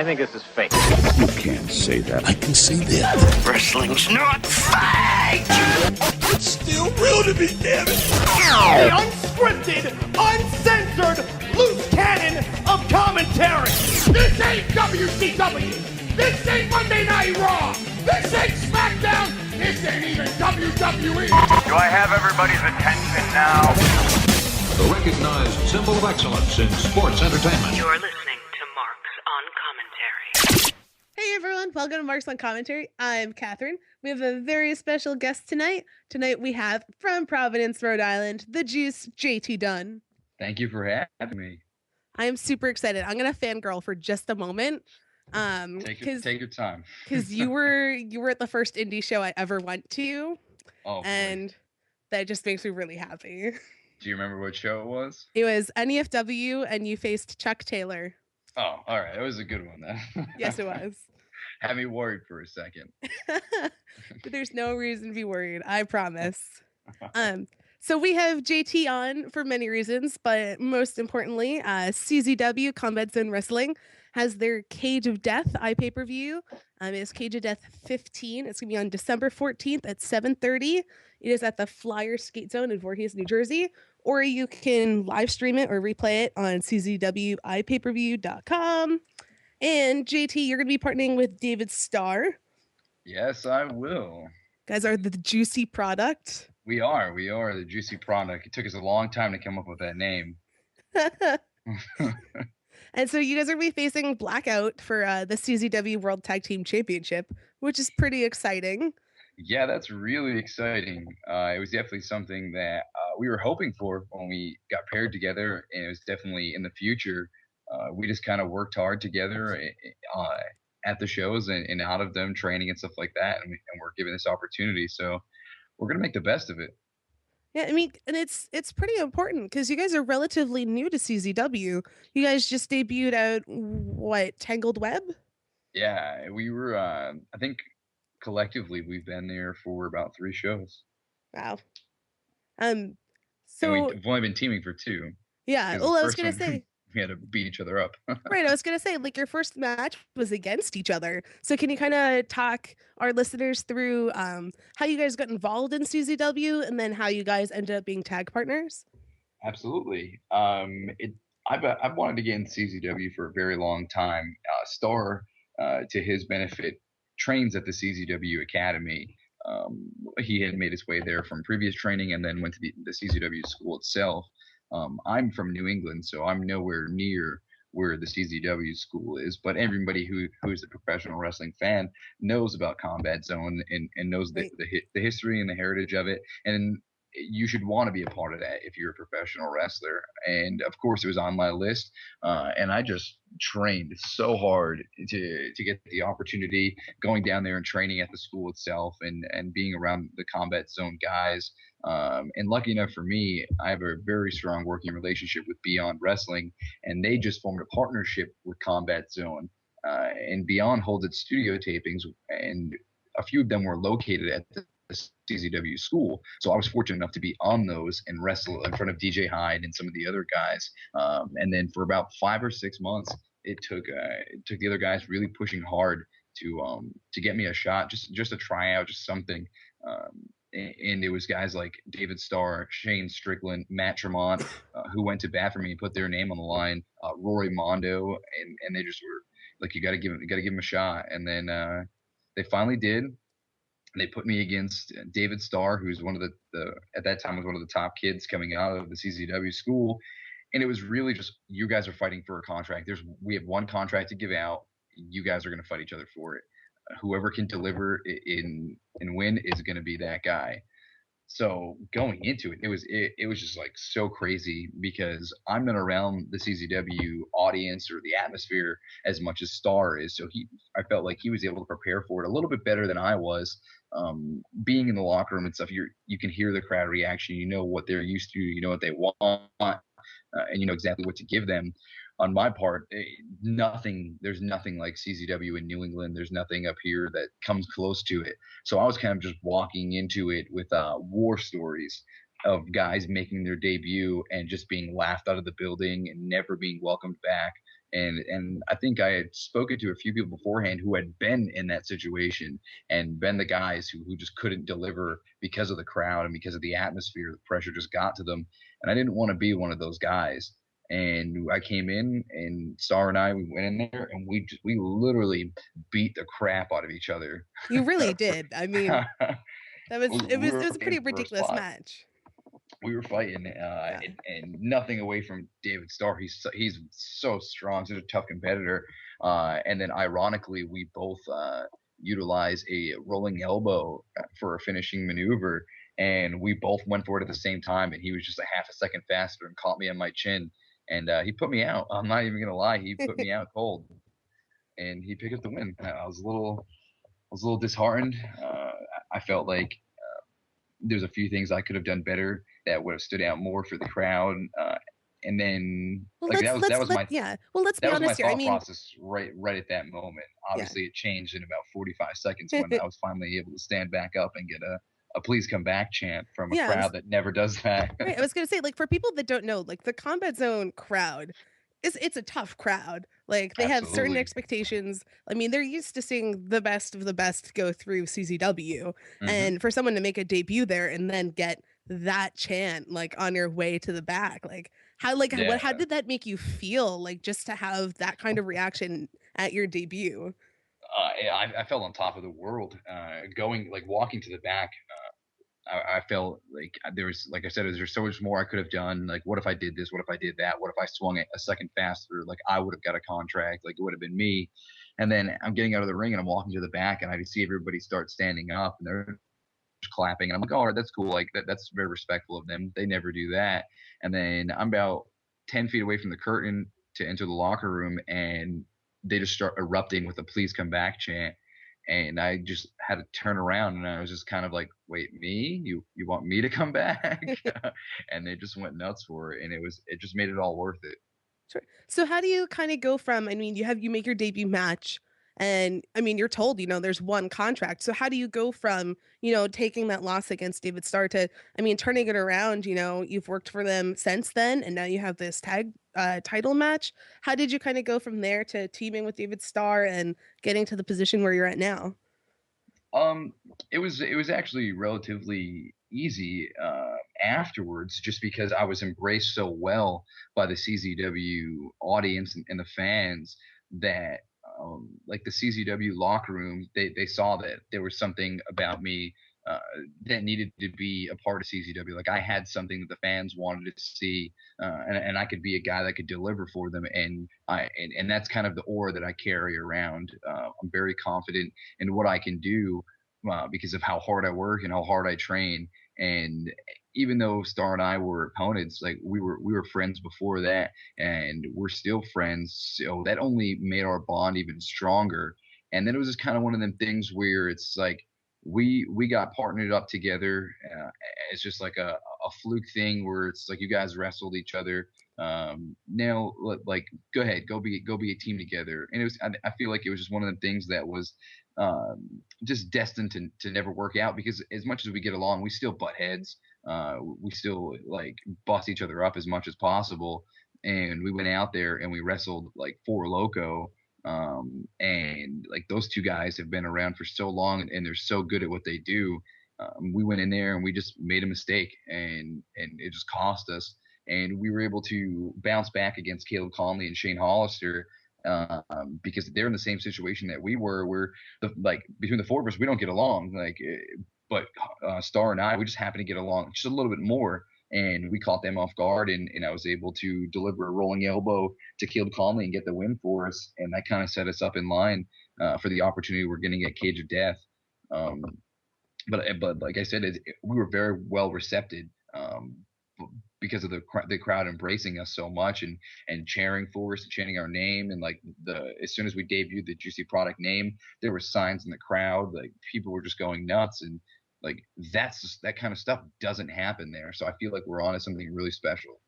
I think this is fake. You can't say that. I can say that. Wrestling's not fake! It's still real to me, damn it! The unscripted, uncensored, loose cannon of commentary. This ain't WCW. This ain't Monday Night Raw. This ain't SmackDown. This ain't even WWE. Do I have everybody's attention now? The recognized symbol of excellence in sports entertainment. You're listening to Marks on Commentary. Hey everyone, welcome to Marks on Commentary. I'm Kathryn. We have a very special guest tonight. Tonight we have, from Providence, Rhode Island, the Juice, JT Dunn. Thank you for having me. I am super excited. I'm gonna fangirl for just a moment. Take your time. Because you were at the first indie show I ever went to. Oh, and that just makes me really happy. Do you remember what show it was? It was NEFW, and you faced Chuck Taylor. Oh, all right. It was a good one then. Yes, it was. Had me worried for a second. But there's no reason to be worried. I promise. So we have JT on for many reasons, but most importantly, CZW Combat Zone Wrestling has their Cage of Death iPPV. It's Cage of Death 15. It's gonna be on December 14th at 7:30. It is at the Flyer Skate Zone in Voorhees, New Jersey. Or you can live stream it or replay it on czwiPayPerView.com. And JT, you're going to be partnering with David Starr. Yes, I will. Guys are the juicy product. We are the juicy product. It took us a long time to come up with that name. And so you guys are going to be facing Blackout for the CZW World Tag Team Championship, which is pretty exciting. Yeah, that's really exciting. It was definitely something that we were hoping for when we got paired together, and it was definitely in the future. We just kind of worked hard together at the shows and out of them, training and stuff like that, and we're given this opportunity. So we're going to make the best of it. Yeah, I mean, and it's pretty important because you guys are relatively new to CZW. You guys just debuted out, Tangled Web? Yeah, we were, I think, collectively we've been there for about 3 shows. Wow. So and we've only been teaming for 2. Yeah. Well, I was gonna say we had to beat each other up. Right. I was gonna say, like, your first match was against each other. So can you kind of talk our listeners through how you guys got involved in CZW and then how you guys ended up being tag partners? Absolutely. I've wanted to get in CZW for a very long time. Starr, to his benefit, trains at the CZW Academy. He had made his way there from previous training and then went to the CZW school itself. I'm from New England, so I'm nowhere near where the CZW school is, but everybody who's a professional wrestling fan knows about Combat Zone and knows the history and the heritage of it, and you should want to be a part of that if you're a professional wrestler. And of course it was on my list, and I just trained so hard to get the opportunity, going down there and training at the school itself and being around the Combat Zone guys. And lucky enough for me, I have a very strong working relationship with Beyond Wrestling, and they just formed a partnership with Combat Zone. And Beyond holds its studio tapings, and a few of them were located at the CZW school. So I was fortunate enough to be on those and wrestle in front of DJ Hyde and some of the other guys. And then for about 5 or 6 months, it took the other guys really pushing hard to get me a shot, just a tryout, just something. And it was guys like David Starr, Shane Strickland, Matt Tremont, who went to bat for me and put their name on the line. Rory Mondo, and they just were like, you got to give him a shot. And then they finally did. They put me against David Starr, who's one of the at that time was one of the top kids coming out of the CZW school. And it was really just, you guys are fighting for a contract. We have one contract to give out. You guys are going to fight each other for it. Whoever can deliver and win is going to be that guy. So going into it, it was just like so crazy because I'm not around the CZW audience or the atmosphere as much as Starr is. So I felt like he was able to prepare for it a little bit better than I was. Being in the locker room and stuff, you can hear the crowd reaction. You know what they're used to. You know what they want, and you know exactly what to give them. On my part, there's nothing like CZW in New England. There's nothing up here that comes close to it. So I was kind of just walking into it with war stories of guys making their debut and just being laughed out of the building and never being welcomed back. And I think I had spoken to a few people beforehand who had been in that situation and been the guys who just couldn't deliver because of the crowd and because of the atmosphere. The pressure just got to them. And I didn't want to be one of those guys. And I came in, and Star and I, we went in there, and we literally beat the crap out of each other. You really did. I mean, it was a pretty fighting for a ridiculous spot. match. We were fighting, and nothing away from David Starr. He's so strong, such a tough competitor. And then ironically, we both utilize a rolling elbow for a finishing maneuver, and we both went for it at the same time. And he was just a half a second faster and caught me on my chin, and he put me out. I'm not even gonna lie, he put me out cold, and he picked up the win. I was a little disheartened. I felt like there's a few things I could have done better that would have stood out more for the crowd. And then Well, like let's that was my let's be that was my honest here. I thought mean, process right at that moment. Obviously, it changed in about 45 seconds when I was finally able to stand back up and get a "Please come back" chant from a crowd that never does that. right, I was gonna say, like, for people that don't know, like, the Combat Zone crowd it's a tough crowd. Like, they have certain Absolutely. expectations. I mean, they're used to seeing the best of the best go through CZW, and for someone to make a debut there and then get that chant like on your way to the back, like how how did that make you feel? Like, just to have that kind of reaction at your debut. I felt on top of the world. Walking to the back. I felt like there was, like I said, there's so much more I could have done. Like, what if I did this? What if I did that? What if I swung it a second faster? Like, I would have got a contract. Like, it would have been me. And then I'm getting out of the ring and I'm walking to the back and I see everybody start standing up and they're clapping. And I'm like, all right, that's cool. Like, that's very respectful of them. They never do that. And then I'm about 10 feet away from the curtain to enter the locker room, and they just start erupting with a "Please come back" chant. And I just had to turn around, and I was just kind of like, wait, me? You want me to come back? And they just went nuts for it, and it just made it all worth it. Sure. So how do you kind of go from, I mean, you make your debut match, and I mean, you're told, there's one contract. So how do you go from, taking that loss against David Starr to, I mean, turning it around, you've worked for them since then, and now you have this tag title match. How did you kind of go from there to teaming with David Starr and getting to the position where you're at now? It was actually relatively easy afterwards, just because I was embraced so well by the CZW audience and the fans that like the CZW locker room, they saw that there was something about me that needed to be a part of CZW. Like, I had something that the fans wanted to see, and I could be a guy that could deliver for them. And that's kind of the aura that I carry around. I'm very confident in what I can do because of how hard I work and how hard I train. And even though Star and I were opponents, like we were friends before that, and we're still friends. So that only made our bond even stronger. And then it was just kind of one of them things where it's like we got partnered up together. It's just like a fluke thing where it's like you guys wrestled each other. Now, like, go ahead, go be a team together. And it was, I feel like it was just one of the things that was just destined to never work out, because as much as we get along, we still butt heads. We still like bust each other up as much as possible. And we went out there and we wrestled like Four Loco. And like those two guys have been around for so long and they're so good at what they do. We went in there and we just made a mistake, and it just cost us. And we were able to bounce back against Caleb Conley and Shane Hollister because they're in the same situation that we were. Where between the four of us, we don't get along. But Star and I, we just happen to get along just a little bit more. And we caught them off guard, and I was able to deliver a rolling elbow to Caleb Conley and get the win for us. And that kind of set us up in line for the opportunity we're getting at Cage of Death. But like I said, we were very well recepted because of the crowd embracing us so much and cheering for us and chanting our name. And like as soon as we debuted the Juicy Product name, there were signs in the crowd. Like, people were just going nuts, and like that kind of stuff doesn't happen there. So I feel like we're on to something really special.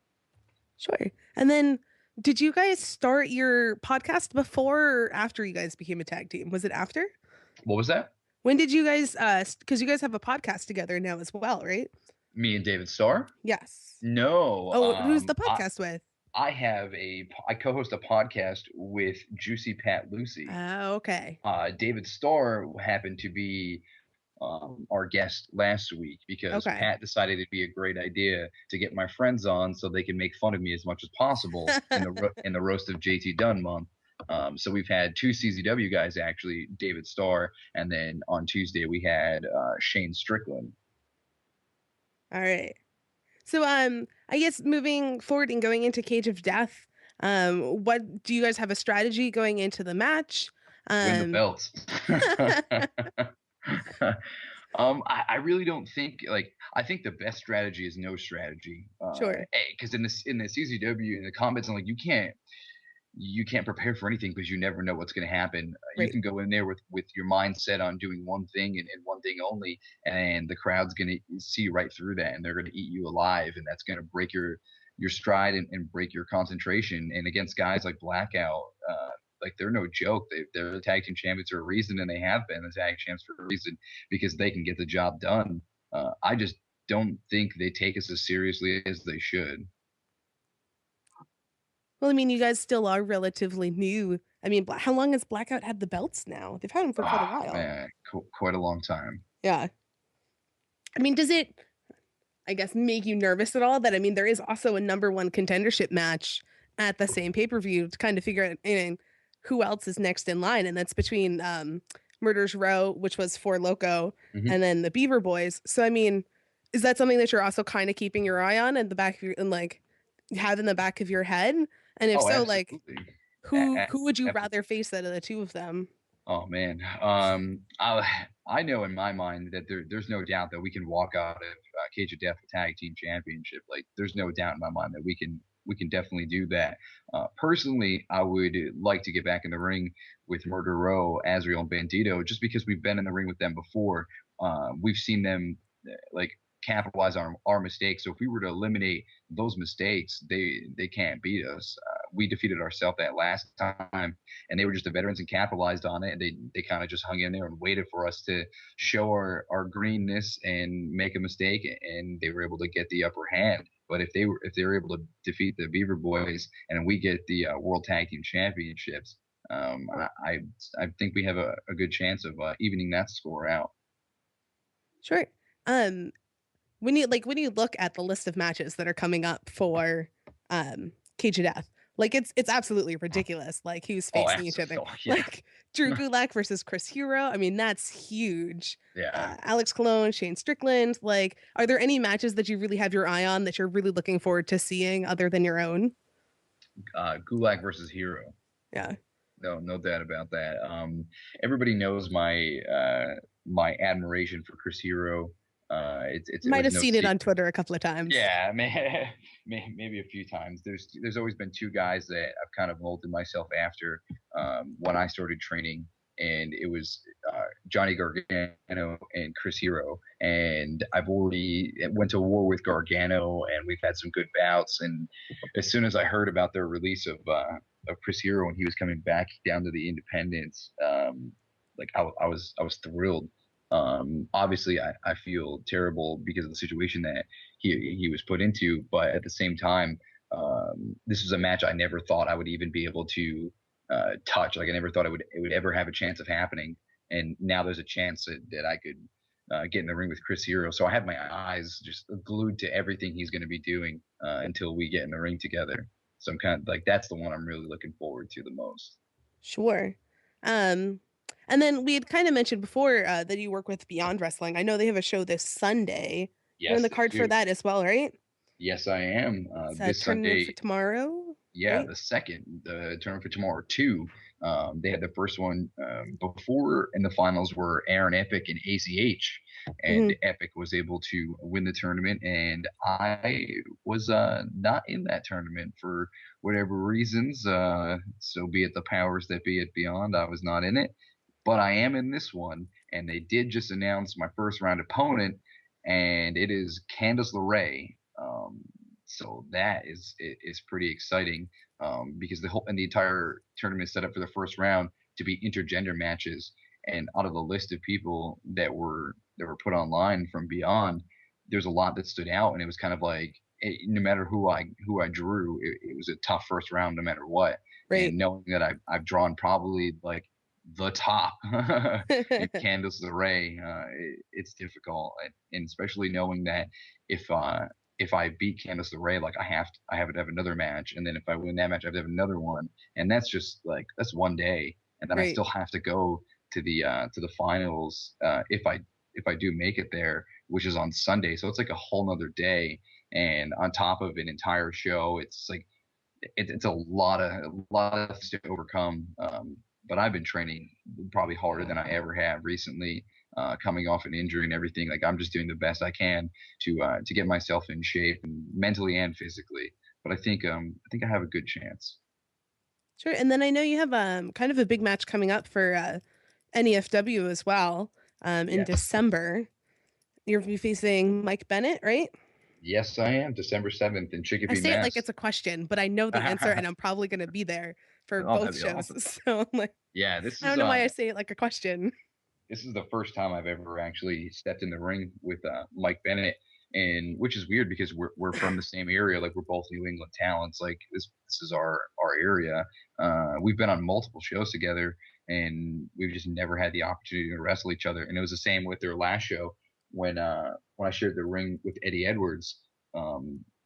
Sure. And then, did you guys start your podcast before or after you guys became a tag team? Was it after? What was that? When did you guys, because you guys have a podcast together now as well, right? Me and David Starr? Yes. No. Oh, who's the podcast with? I co-host a podcast with Juicy Pat Lucy. Okay. David Starr happened to be our guest last week because Okay. Pat decided it'd be a great idea to get my friends on so they can make fun of me as much as possible in the roast of JT Dunn month. So we've had two CZW guys actually, David Starr, and then on Tuesday we had Shane Strickland. All right. So I guess moving forward and going into Cage of Death, what do you guys have a strategy going into the match? Win the belts. I really don't think I think the best strategy is no strategy. Sure. Because in the CZW in the combat zone, like you can't prepare for anything because you never know what's going to happen. Right. You can go in there with your mindset on doing one thing and one thing only, and the crowd's going to see right through that, and they're going to eat you alive, and that's going to break your stride and break your concentration. And against guys like Blackout, like they're no joke. They're the tag team champions for a reason, and they have been the tag champs for a reason because they can get the job done. I just don't think they take us as seriously as they should. Well, I mean, you guys still are relatively new. I mean, how long has Blackout had the belts now? They've had them for quite a while. Man, quite a long time. Yeah. I mean, does it, I guess, make you nervous at all that, I mean, there is also a #1 contendership match at the same pay-per-view to kind of figure out who else is next in line, and that's between Murder's Row, which was For Loco, and then the Beaver Boys. So, I mean, is that something that you're also kind of keeping your eye on in the back of your, and like have in the back of your head? And if so, absolutely. like who would you rather face out of the two of them? Oh man, I know in my mind that there's no doubt that we can walk out of Cage of Death Tag Team Championship. Like there's no doubt in my mind that we can definitely do that. Personally, I would like to get back in the ring with Murder Row, Azrael, and Bandito, just because we've been in the ring with them before. We've seen them like capitalize on our mistakes. So if we were to eliminate those mistakes, they can't beat us. We defeated ourselves that last time, and they were just the veterans and capitalized on it. And they kind of just hung in there and waited for us to show our greenness and make a mistake, and they were able to get the upper hand. But if they were able to defeat the Beaver Boys and we get the World Tag Team Championships, I think we have a good chance of evening that score out. Sure. When you look at the list of matches that are coming up for Cage of Death, like it's absolutely ridiculous. Like who's facing each other? Yeah. Like Drew Gulak versus Chris Hero. I mean, that's huge. Yeah. Alex Colon, Shane Strickland. Like, are there any matches that you really have your eye on that you're really looking forward to seeing other than your own? Gulak versus Hero. Yeah. No doubt about that. Everybody knows my admiration for Chris Hero. It might have seen it on Twitter a couple of times. Yeah, maybe a few times. There's always been two guys that I've kind of molded myself after when I started training, and it was Johnny Gargano and Chris Hero. And I've already went to war with Gargano, and we've had some good bouts. And as soon as I heard about their release of Chris Hero and he was coming back down to the independents, like I was thrilled. Obviously I feel terrible because of the situation that he was put into, but at the same time, this was a match I never thought I would even be able to touch. Like I never thought it would ever have a chance of happening, and now there's a chance that I could get in the ring with Chris Hero. So I have my eyes just glued to everything he's going to be doing until we get in the ring together. So I'm kind of like, that's the one I'm really looking forward to the most. Sure. And then we had kind of mentioned before that you work with Beyond Wrestling. I know they have a show this Sunday. Yes, you're in the card for that as well, right? Yes, I am. This Sunday for tomorrow. Yeah, right? the tournament for tomorrow too. They had the first one before, and the finals were Aaron Epic and ACH, and Epic was able to win the tournament, and I was not in that tournament for whatever reasons. So be it the powers that be at Beyond, I was not in it. But I am in this one, and they did just announce my first round opponent, and it is Candice LeRae. So that is pretty exciting because the entire tournament is set up for the first round to be intergender matches. And out of the list of people that were put online from Beyond, there's a lot that stood out, and it was kind of like no matter who I drew, it was a tough first round no matter what. Right. And knowing that I've drawn probably like the top in Candice LeRae, it's difficult, and especially knowing that if I beat Candice LeRae, like I have to have another match, and then if I win that match, I have to have another one, and that's just like that's one day, and then I still have to go to the finals if I do make it there, which is on Sunday, so it's like a whole nother day, and on top of an entire show, it's like it's a lot of things to overcome. But I've been training probably harder than I ever have recently, coming off an injury and everything. Like I'm just doing the best I can to get myself in shape, and mentally and physically. But I think I have a good chance. Sure. And then I know you have kind of a big match coming up for NEFW as well in December. You're facing Mike Bennett, right? Yes, I am. December 7th in Chicopee, I say Mass. it like it's a question, but I know the answer, and I'm probably going to be there for both shows. Awesome. So I'm like, yeah, this is. I don't know why I say it like a question. This is the first time I've ever actually stepped in the ring with Mike Bennett, and which is weird because we're from the same area. Like we're both New England talents. Like this is our area. We've been on multiple shows together, and we've just never had the opportunity to wrestle each other. And it was the same with their last show when I shared the ring with Eddie Edwards.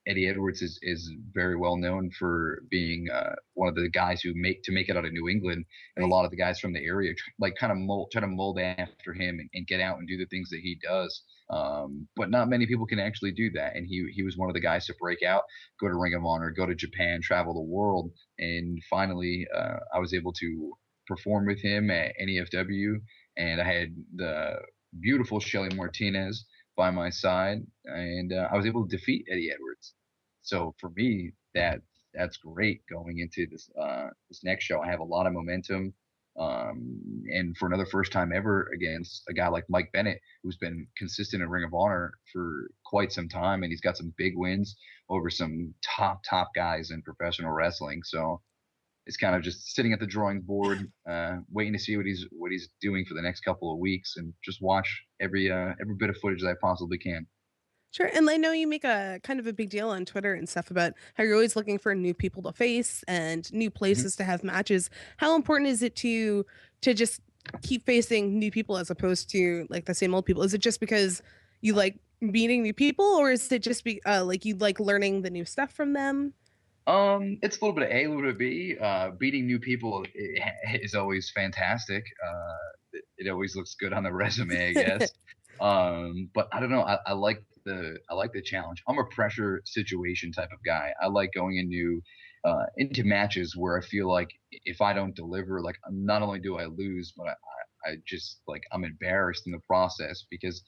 Eddie Edwards is very well known for being one of the guys who make it out of New England, and a lot of the guys from the area like kind of try to mold after him and get out and do the things that he does. But not many people can actually do that, and he was one of the guys to break out, go to Ring of Honor, go to Japan, travel the world, and finally I was able to perform with him at NEFW, and I had the beautiful Shelly Martinez by my side, and I was able to defeat Eddie Edwards. So for me, that's great going into this next show. I have a lot of momentum, and for another first time ever against a guy like Mike Bennett, who's been consistent in Ring of Honor for quite some time, and he's got some big wins over some top guys in professional wrestling. So it's kind of just sitting at the drawing board, waiting to see what he's doing for the next couple of weeks, and just watch every bit of footage that I possibly can. Sure. And I know you make a kind of a big deal on Twitter and stuff about how you're always looking for new people to face and new places to have matches. How important is it to just keep facing new people as opposed to like the same old people? Is it just because you like meeting new people, or is it just like you like learning the new stuff from them? It's a little bit of A, a little bit of B. Beating new people is always fantastic. It always looks good on the resume, I guess. But I don't know. I like the challenge. I'm a pressure situation type of guy. I like going into matches where I feel like if I don't deliver, like not only do I lose, but I just like I'm embarrassed in the process, because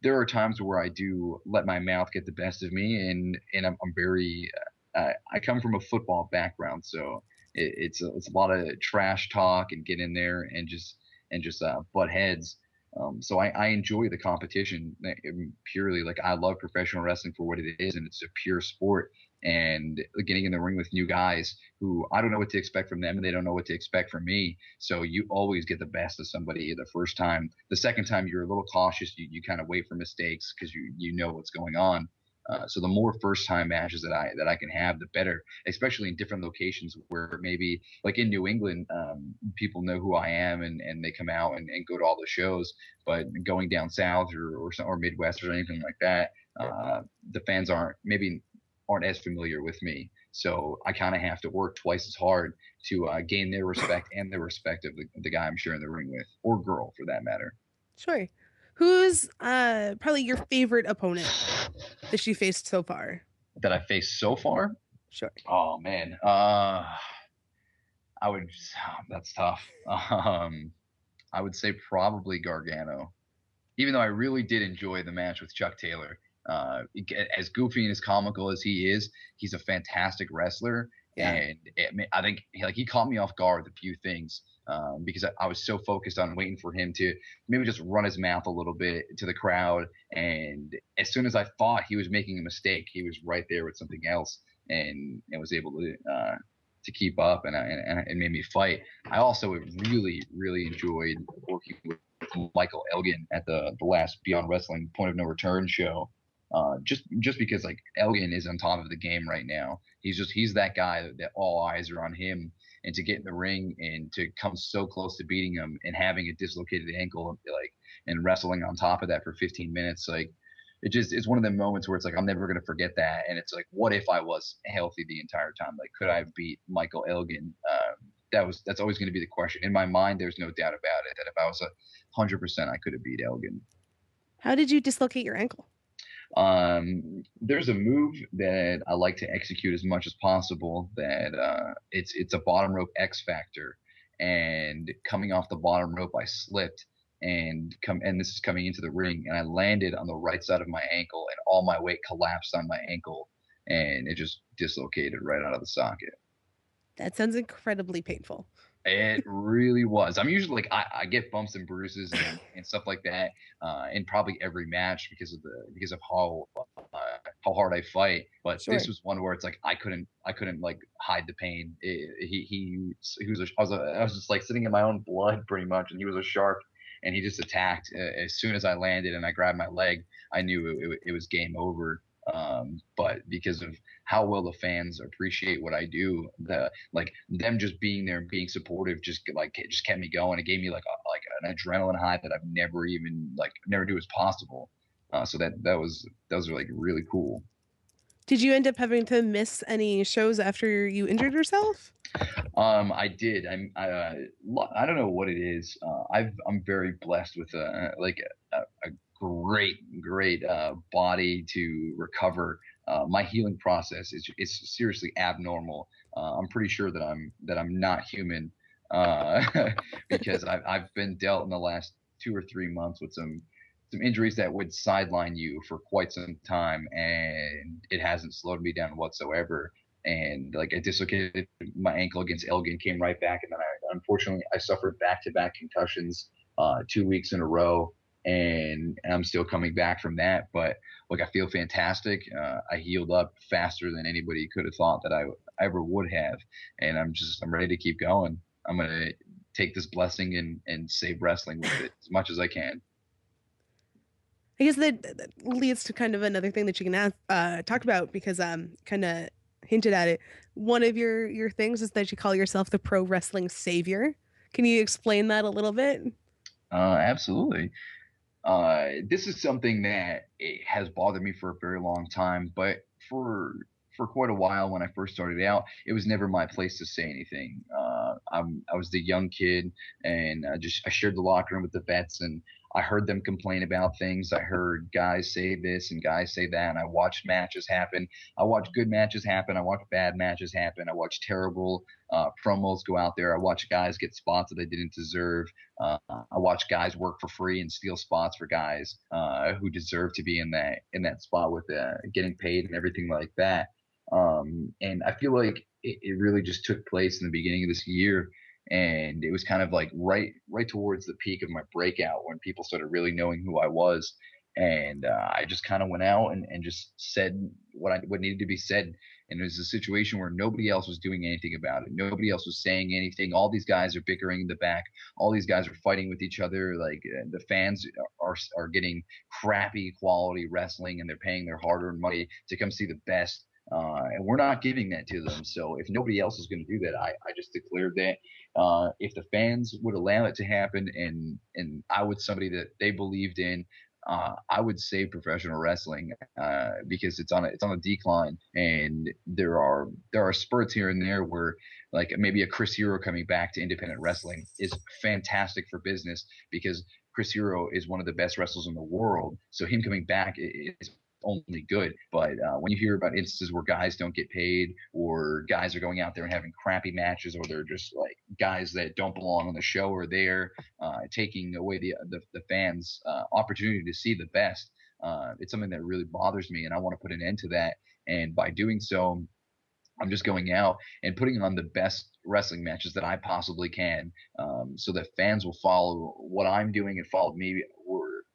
there are times where I do let my mouth get the best of me, and I'm very I come from a football background, so it's a lot of trash talk and get in there and just butt heads. So I enjoy the competition purely. Like I love professional wrestling for what it is, and it's a pure sport. And getting in the ring with new guys who I don't know what to expect from them, and they don't know what to expect from me. So you always get the best of somebody the first time. The second time you're a little cautious. You kind of wait for mistakes because you know what's going on. So the more first-time matches that I can have, the better, especially in different locations where maybe like in New England, people know who I am and they come out and go to all the shows. But going down south or Midwest or anything like that, the fans aren't as familiar with me. So I kind of have to work twice as hard to gain their respect and the respect of the guy I'm sharing the ring with, or girl for that matter. Sure. Who's probably your favorite opponent that you faced so far? That I faced so far? Sure. Oh man. That's tough. I would say probably Gargano. Even though I really did enjoy the match with Chuck Taylor. As goofy and as comical as he is, he's a fantastic wrestler. Yeah. And I think he caught me off guard with a few things. Because I was so focused on waiting for him to maybe just run his mouth a little bit to the crowd. And as soon as I thought he was making a mistake, he was right there with something else and was able to keep up and it made me fight. I also really, really enjoyed working with Michael Elgin at the last Beyond Wrestling Point of No Return show. just because like Elgin is on top of the game right now. He's that guy that all eyes are on him, and to get in the ring and to come so close to beating him and having a dislocated ankle, like, and wrestling on top of that for 15 minutes, like, it's one of the moments where it's like I'm never gonna forget that. And it's like, what if I was healthy the entire time? Like, could I beat Michael Elgin? That's always going to be the question in my mind. There's no doubt about it that if I was 100%, I could have beat Elgin. How did you dislocate your ankle? There's a move that I like to execute as much as possible. That it's a bottom rope X Factor, and coming off the bottom rope, I slipped and this is coming into the ring, and I landed on the right side of my ankle, and all my weight collapsed on my ankle, and it just dislocated right out of the socket. That sounds incredibly painful. It really was. I'm usually like I get bumps and bruises and stuff like that in probably every match because of how hard I fight. But Sure. This was one where it's like I couldn't like hide the pain. I was just like sitting in my own blood pretty much, and he was a shark, and he just attacked. As soon as I landed and I grabbed my leg, I knew it was game over. But because of how well the fans appreciate what I do, them just being there and being supportive just kept me going. It gave me like an adrenaline high that I've never knew was possible. So that was like really cool. Did you end up having to miss any shows after you injured yourself? I did. I don't know what it is. I'm very blessed with a great body to recover. My healing process is seriously abnormal. I'm pretty sure that I'm not human because I've been dealt in the last 2 or 3 months with some injuries that would sideline you for quite some time, and it hasn't slowed me down whatsoever. And like I dislocated my ankle against Elgin, came right back, and then unfortunately I suffered back-to-back concussions 2 weeks in a row. And I'm still coming back from that, but like I feel fantastic. I healed up faster than anybody could have thought that I ever would have, and I'm ready to keep going. I'm gonna take this blessing and save wrestling with it as much as I can. I guess that leads to kind of another thing that you can talk about, because kind of hinted at it. One of your things is that you call yourself the pro wrestling savior. Can you explain that a little bit? Absolutely. This is something that it has bothered me for a very long time, but for quite a while when I first started out, it was never my place to say anything. I was the young kid, and I shared the locker room with the vets, and I heard them complain about things. I heard guys say this and guys say that, and I watched matches happen. I watched good matches happen. I watched bad matches happen. I watched terrible promos go out there. I watched guys get spots that they didn't deserve. I watched guys work for free and steal spots for guys who deserve to be in that spot with getting paid and everything like that. And I feel like it really just took place in the beginning of this year. And it was kind of like right towards the peak of my breakout when people started really knowing who I was. And I just kind of went out and just said what needed to be said. And it was a situation where nobody else was doing anything about it. Nobody else was saying anything. All these guys are bickering in the back. All these guys are fighting with each other. Like the fans are getting crappy quality wrestling, and they're paying their hard-earned money to come see the best. And we're not giving that to them. So if nobody else is going to do that, I just declared that if the fans would allow it to happen, and I was somebody that they believed in, I would save professional wrestling because it's on a decline, and there are spurts here and there where like maybe a Chris Hero coming back to independent wrestling is fantastic for business because Chris Hero is one of the best wrestlers in the world. So him coming back is only good. But when you hear about instances where guys don't get paid, or guys are going out there and having crappy matches, or they're just like guys that don't belong on the show are there taking away the fans opportunity to see the best, it's something that really bothers me, and I want to put an end to that. And by doing so, I'm just going out and putting on the best wrestling matches that I possibly can, so that fans will follow what I'm doing and follow me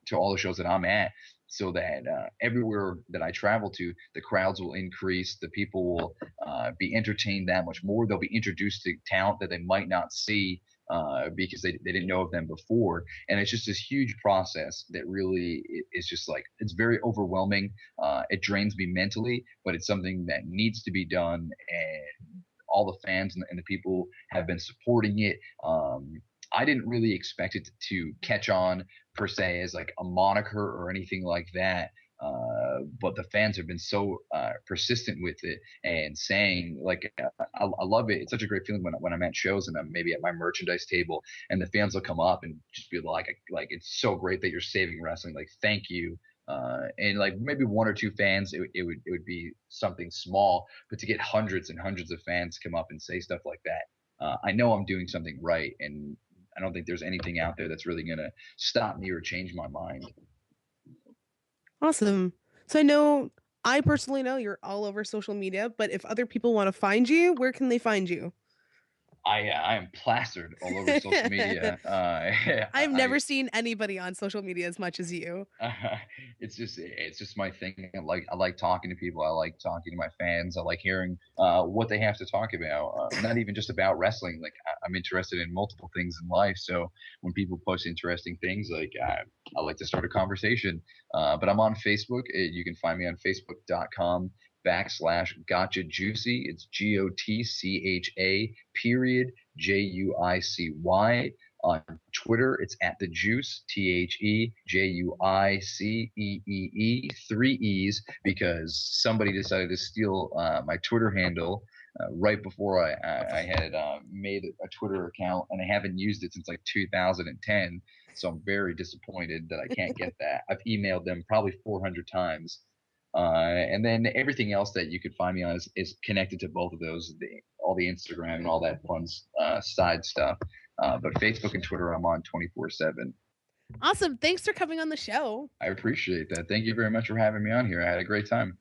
to all the shows that I'm at, so that everywhere that I travel to, the crowds will increase, the people will be entertained that much more. They'll be introduced to talent that they might not see because they didn't know of them before. And it's just this huge process that really is just like, it's very overwhelming. It drains me mentally, but it's something that needs to be done. And all the fans and the people have been supporting it. I didn't really expect it to catch on per se as like a moniker or anything like that. But the fans have been so persistent with it and saying like, I love it. It's such a great feeling when I'm at shows and I'm maybe at my merchandise table and the fans will come up and just be like it's so great that you're saving wrestling. Like, thank you. And like maybe one or two fans, it would be something small, but to get hundreds and hundreds of fans come up and say stuff like that, I know I'm doing something right, and I don't think there's anything out there that's really gonna stop me or change my mind. Awesome. So I personally know you're all over social media, but if other people want to find you, where can they find you? I am plastered all over social media. I've never seen anybody on social media as much as you. It's just my thing. I like talking to people. I like talking to my fans. I like hearing what they have to talk about. Not even just about wrestling. Like I'm interested in multiple things in life. So when people post interesting things, like I like to start a conversation. But I'm on Facebook. You can find me on Facebook.com/Gotcha Juicy. It's GOTCHA_JUICY. On Twitter, it's at the Juice, TheJuiceee, 3 E's, because somebody decided to steal my Twitter handle right before I had made a Twitter account, and I haven't used it since like 2010. So I'm very disappointed that I can't get that. I've emailed them probably 400 times. And then everything else that you could find me on is connected to both of those, all the Instagram and all that fun side stuff. But Facebook and Twitter, I'm on 24/7. Awesome. Thanks for coming on the show. I appreciate that. Thank you very much for having me on here. I had a great time.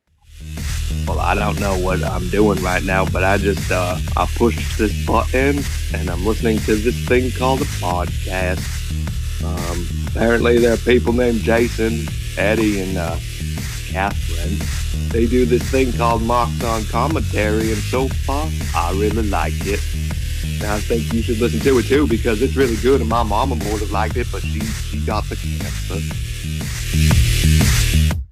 Well, I don't know what I'm doing right now, but I just I pushed this button and I'm listening to this thing called a podcast. Apparently there are people named Jason, Eddie, and Kathryn. They do this thing called Marks on Commentary, and so far I really like it. And I think you should listen to it too, because it's really good, and my mama would have liked it, but she got the cancer.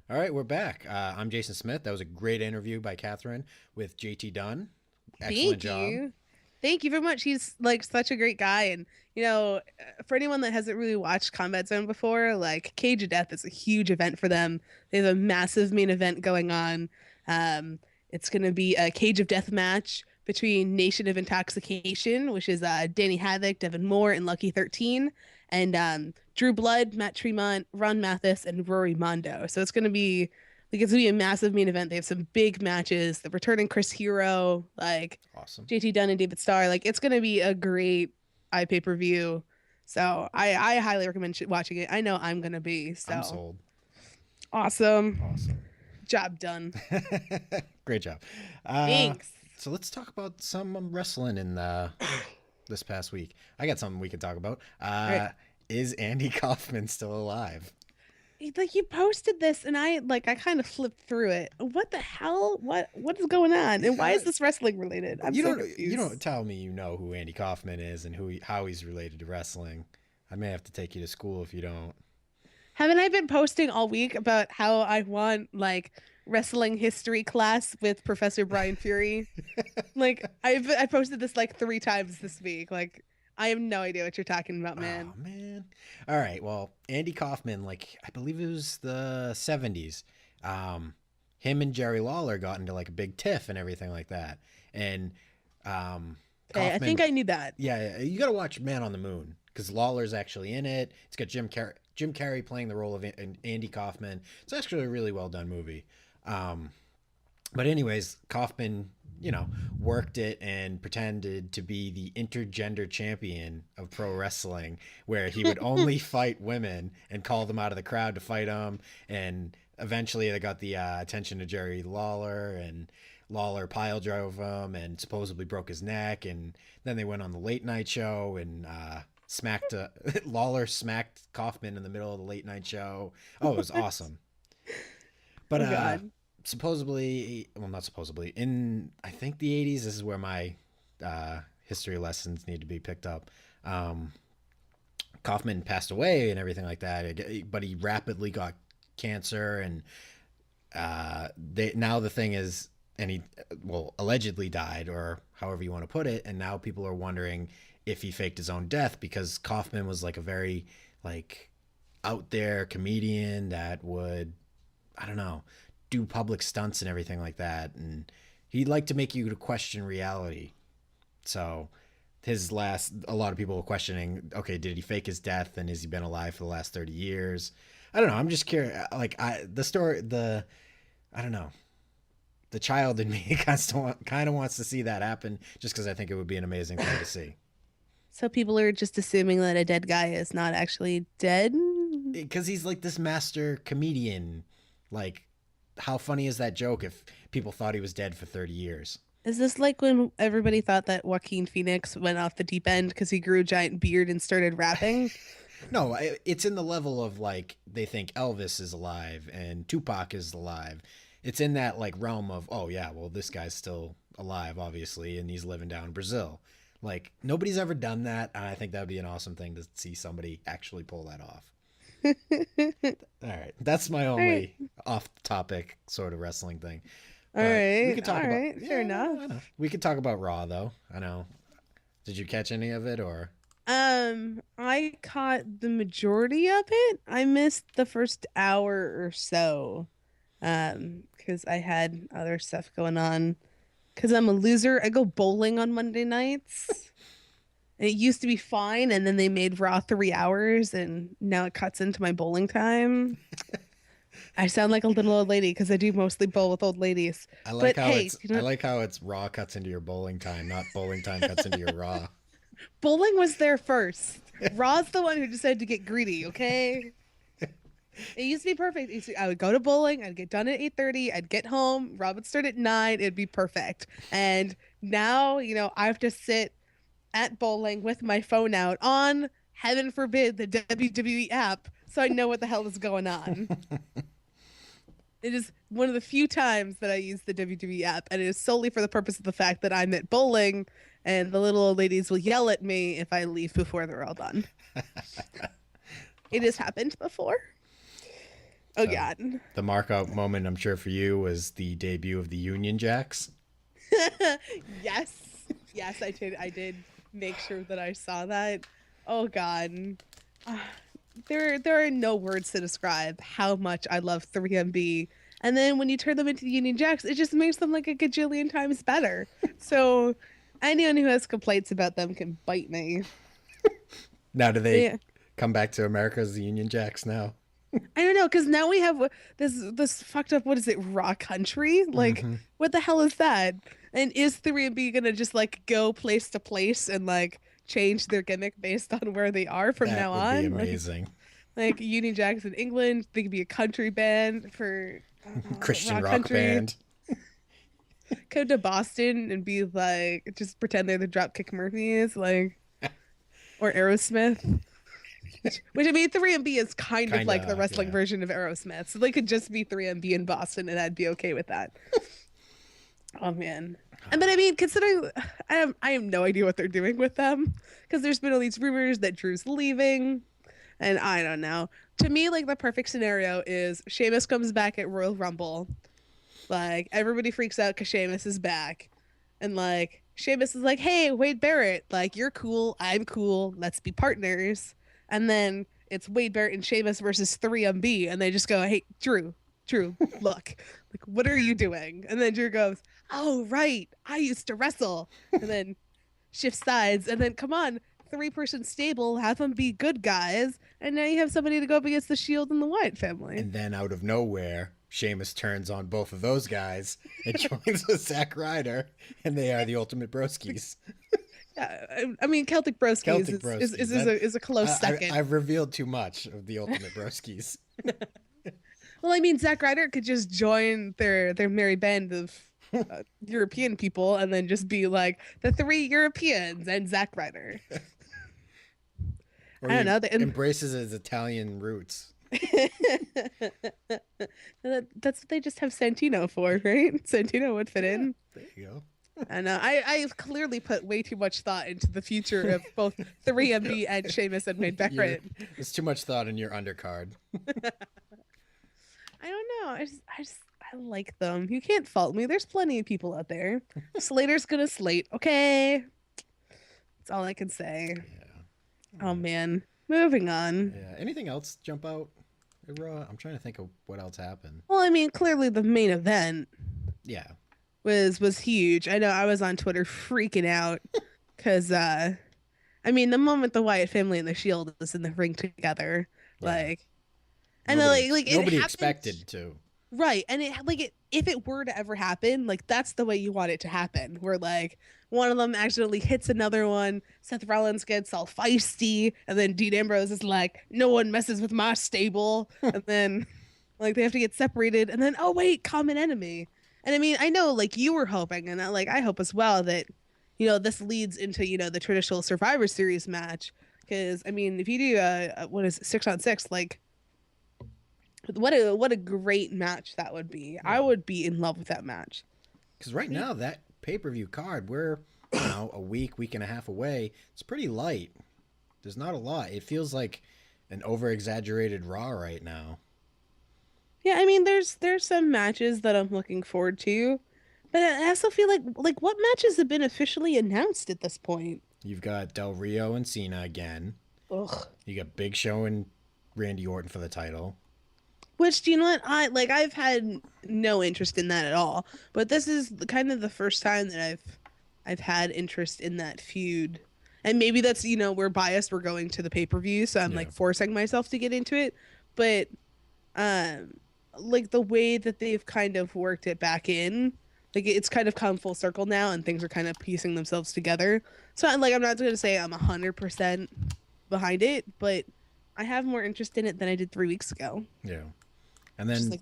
All right, we're back. I'm Jason Smith. That was a great interview by Kathryn with JT Dunn. Excellent job. Thank you very much. He's like such a great guy. And, for anyone that hasn't really watched Combat Zone before, like Cage of Death is a huge event for them. They have a massive main event going on. It's going to be a Cage of Death match between Nation of Intoxication, which is Danny Havoc, Devin Moore, and Lucky 13, and Drew Blood, Matt Tremont, Ron Mathis, and Rory Mondo. So it's gonna be a massive main event. They have some big matches. The returning Chris Hero, like awesome. JT Dunn and David Starr. Like it's gonna be a great iPPV. So I highly recommend watching it. I know I'm gonna be. So I'm sold. Awesome. Job done. Great job. Thanks. So let's talk about some wrestling in this past week. I got something we could talk about. Right. Is Andy Kaufman still alive? Like you posted this and I kind of flipped through it. What the hell? What is going on? And why is this wrestling related? I'm so confused. You don't tell me you know who Andy Kaufman is and how he's related to wrestling. I may have to take you to school if you don't. Haven't I been posting all week about how I want like wrestling history class with Professor Brian Fury? Like I posted this like 3 times this week. Like I have no idea what you're talking about, man. Oh, man. All right. Well, Andy Kaufman, like I believe it was the 70s. Him and Jerry Lawler got into like a big tiff and everything like that. And Kaufman, I think I knew that. Yeah, you got to watch Man on the Moon because Lawler's actually in it. It's got Jim Carrey playing the role of Andy Kaufman. It's actually a really well done movie. But anyways, Kaufman, worked it and pretended to be the intergender champion of pro wrestling, where he would only fight women and call them out of the crowd to fight them. And eventually they got the attention of Jerry Lawler, and Lawler pile drove him and supposedly broke his neck. And then they went on the late night show and Lawler smacked Kaufman in the middle of the late night show. Oh, it was awesome. But not supposedly, in I think the 80s, this is where my history lessons need to be picked up. Kaufman passed away and everything like that, but he rapidly got cancer, and now the thing is, and he allegedly died, or however you want to put it, and now people are wondering if he faked his own death, because Kaufman was like a very like out there comedian that would, I don't know, do public stunts and everything like that, and he'd like to make you to question reality. So a lot of people were questioning, okay, did he fake his death, and has he been alive for the last 30 years? I don't know. I'm just curious. Like I don't know. The child in me kind of wants to see that happen, just because I think it would be an amazing thing to see. So people are just assuming that a dead guy is not actually dead? Because he's like this master comedian. Like, how funny is that joke if people thought he was dead for 30 years? Is this like when everybody thought that Joaquin Phoenix went off the deep end because he grew a giant beard and started rapping? No, it's in the level of like they think Elvis is alive and Tupac is alive. It's in that like realm of, oh yeah, well, this guy's still alive, obviously, and he's living down in Brazil. Like, nobody's ever done that, and I think that would be an awesome thing to see somebody actually pull that off. All right, that's my only off-topic sort of wrestling thing. All right, we could talk about. right, fair enough. We could talk about Raw though. I know. Did you catch any of it, or? I caught the majority of it. I missed the first hour or so, because I had other stuff going on. Because I'm a loser. I go bowling on Monday nights. It used to be fine, and then they made Raw 3 hours, and now it cuts into my bowling time. I sound like a little old lady because I do mostly bowl with old ladies. I like how it's Raw cuts into your bowling time, not bowling time cuts into your Raw. Bowling was there first. Raw's the one who decided to get greedy, okay? It used to be perfect. I would go to bowling, I'd get done at 8:30, I'd get home, Raw would start at 9, it'd be perfect. And now, I have to sit at bowling with my phone out on, heaven forbid, the WWE app, so I know what the hell is going on. It is one of the few times that I use the WWE app, and it is solely for the purpose of the fact that I'm at bowling, and the little old ladies will yell at me if I leave before they're all done. It has happened before. Oh, God. The mark-out moment, I'm sure, for you was the debut of the Union Jacks. Yes, I did make sure that I saw that. Oh, God. There are no words to describe how much I love 3MB. And then when you turn them into Union Jacks, it just makes them like a gajillion times better. So anyone who has complaints about them can bite me. Now, do they come back to America as the Union Jacks now? I don't know, because now we have this fucked up, what is it, Raw Country? Like, What the hell is that? And is 3MB gonna just like go place to place and like change their gimmick based on where they are from now on? That would be amazing. Like Union Jacks in England, they could be a country band for Christian rock band. Go to Boston and be like, just pretend they're the Dropkick Murphys, like, or Aerosmith. Which I mean, 3MB is kind of like the wrestling version of Aerosmith, so they could just be 3MB in Boston, and I'd be okay with that. Oh man. But I mean, considering I have no idea what they're doing with them, because there's been all these rumors that Drew's leaving, and I don't know. To me, like, the perfect scenario is Sheamus comes back at Royal Rumble, like everybody freaks out because Sheamus is back, and like Sheamus is like, "Hey, Wade Barrett, like, you're cool, I'm cool, let's be partners." And then it's Wade Barrett and Sheamus versus 3MB, and they just go, "Hey, Drew, look, like, what are you doing?" And then Drew goes, "Oh, right, I used to wrestle." And then shifts sides, and then, come on, 3-person stable, have them be good guys, and now you have somebody to go up against the Shield and the Wyatt family. And then out of nowhere, Sheamus turns on both of those guys and joins with Zack Ryder, and they are the Ultimate Broskies. I mean, Celtic Broskies is a close second. I've revealed too much of the Ultimate Broskies. Well, I mean, Zack Ryder could just join their merry band of European people and then just be like the 3 Europeans and Zack Ryder. Or I don't know. Embraces his Italian roots. That's what they just have Santino for, right? Santino would fit in. There you go. I know. I've clearly put way too much thought into the future of both 3MB and Sheamus and Wade Barrett. There's too much thought in your undercard. I don't know. I like them. You can't fault me. There's plenty of people out there. Slater's gonna slate. Okay. That's all I can say. Yeah. Oh man. Moving on. Yeah. Anything else jump out? I'm trying to think of what else happened. Well, I mean, clearly the main event. Yeah. Was huge. I know I was on Twitter freaking out because I mean the moment the Wyatt family and the Shield is in the ring together, like, and nobody expected to. Right, and if it were to ever happen, like that's the way you want it to happen. Where like one of them accidentally hits another one, Seth Rollins gets all feisty, and then Dean Ambrose is like, "No one messes with my stable," and then like they have to get separated, and then oh wait, common enemy. And I mean, I know like you were hoping, and I hope as well that this leads into the traditional Survivor Series match, because I mean, if you do what is it, 6-on-6, like. What a great match that would be. Yeah. I would be in love with that match. Because right now, that pay-per-view card, we're a week and a half away. It's pretty light. There's not a lot. It feels like an over-exaggerated Raw right now. Yeah, I mean, there's some matches that I'm looking forward to. But I also feel like what matches have been officially announced at this point? You've got Del Rio and Cena again. Ugh. You got Big Show and Randy Orton for the title. Which, do you know what? I've had no interest in that at all. But this is kind of the first time that I've had interest in that feud. And maybe that's, we're biased. We're going to the pay-per-view, so I'm like forcing myself to get into it. But like the way that they've kind of worked it back in, like it's kind of come full circle now, and things are kind of piecing themselves together. So I'm not going to say I'm 100% behind it, but I have more interest in it than I did 3 weeks ago. Yeah. And then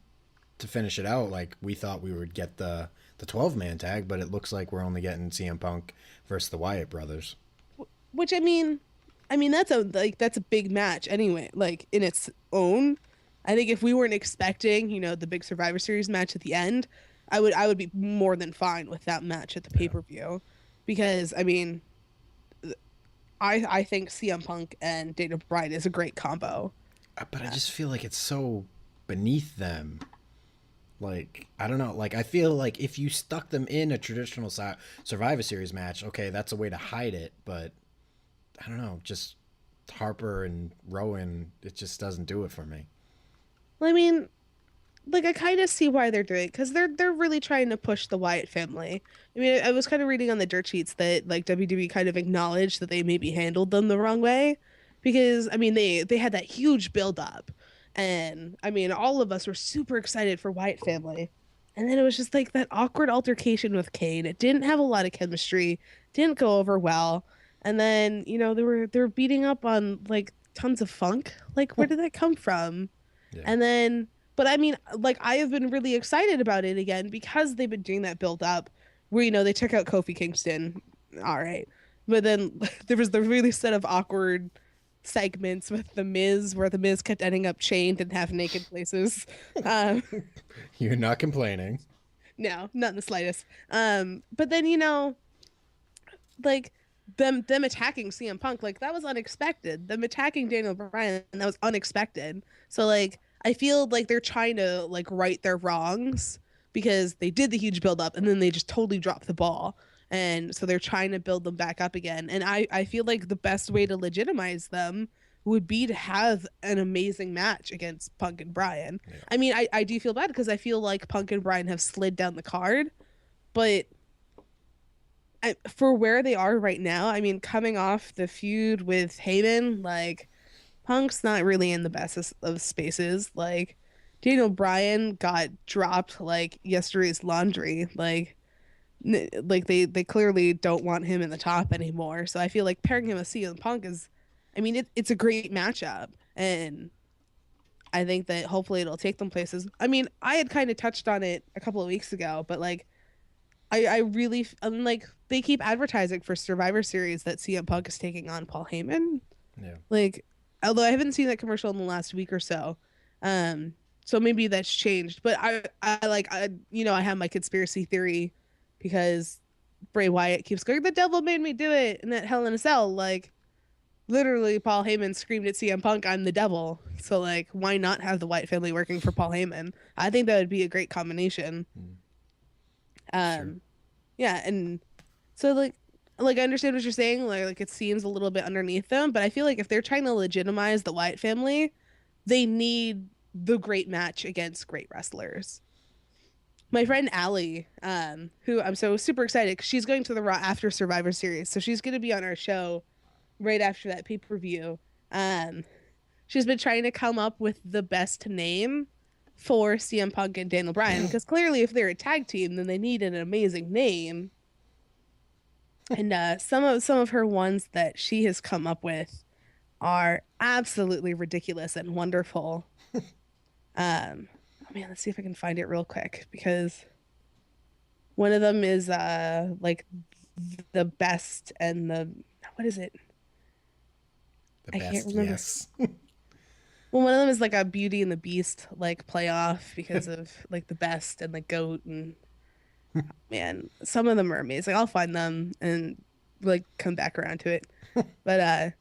to finish it out, like we thought we would get the 12-man tag, but it looks like we're only getting CM Punk versus the Wyatt brothers. Which I mean that's a big match anyway, like in its own. I think if we weren't expecting, the big Survivor Series match at the end, I would be more than fine with that match at the pay-per-view, because I mean, I think CM Punk and Daniel Bryan is a great combo. But I just feel like it's so beneath them. Like, I don't know. Like, I feel like if you stuck them in a traditional Survivor Series match, okay, that's a way to hide it. But I don't know. Just Harper and Rowan, it just doesn't do it for me. Well, I mean, like I kind of see why they're doing it, because they're really trying to push the Wyatt family. I mean, I was kind of reading on the dirt sheets that like WWE kind of acknowledged that they maybe handled them the wrong way, because I mean they had that huge build up. And I mean, all of us were super excited for Wyatt family. And then it was just like that awkward altercation with Kane. It didn't have a lot of chemistry, didn't go over well. And then, they were beating up on like tons of funk. Like, where did that come from? Yeah. And then, but I mean, like, I have been really excited about it again because they've been doing that build up where, they took out Kofi Kingston. All right. But then there was the really set of awkward segments with The Miz where The Miz kept ending up chained and half naked places. You're not complaining. No, not in the slightest. But then, like them attacking CM Punk, like that was unexpected. Them attacking Daniel Bryan, that was unexpected. So like I feel like they're trying to like right their wrongs because they did the huge build up and then they just totally dropped the ball. And so they're trying to build them back up again. And I feel like the best way to legitimize them would be to have an amazing match against Punk and Bryan. Yeah. I mean, I do feel bad because I feel like Punk and Bryan have slid down the card. But for where they are right now, I mean, coming off the feud with Heyman, like, Punk's not really in the best of spaces. Like, Daniel Bryan got dropped like yesterday's laundry. Like they clearly don't want him in the top anymore. So I feel like pairing him with CM Punk is, I mean, it's a great matchup, and I think that hopefully it'll take them places. I mean, I had kind of touched on it a couple of weeks ago, but like, I really, like, they keep advertising for Survivor Series that CM Punk is taking on Paul Heyman. Yeah. Like, although I haven't seen that commercial in the last week or so, so maybe that's changed. But I have my conspiracy theory because Bray Wyatt keeps going, the devil made me do it. And at Hell in a Cell, like, literally Paul Heyman screamed at CM Punk, I'm the devil. So, like, why not have the Wyatt family working for Paul Heyman? I think that would be a great combination. Sure. Yeah, and so, like I understand what you're saying. Like it seems a little bit underneath them, but I feel like if they're trying to legitimize the Wyatt family, they need the great match against great wrestlers. My friend Allie, who I'm so super excited because she's going to the Raw after Survivor Series, so she's going to be on our show right after that pay-per-view. She's been trying to come up with the best name for CM Punk and Daniel Bryan, because clearly if they're a tag team, then they need an amazing name. And some of her ones that she has come up with are absolutely ridiculous and wonderful. Man, let's see if I can find it real quick, because one of them is like the best and the, what is it? I can't remember. Yes. Well, one of them is like a Beauty and the Beast like playoff because of like the best and the goat, and man, some of them are amazing. I'll find them and like come back around to it. But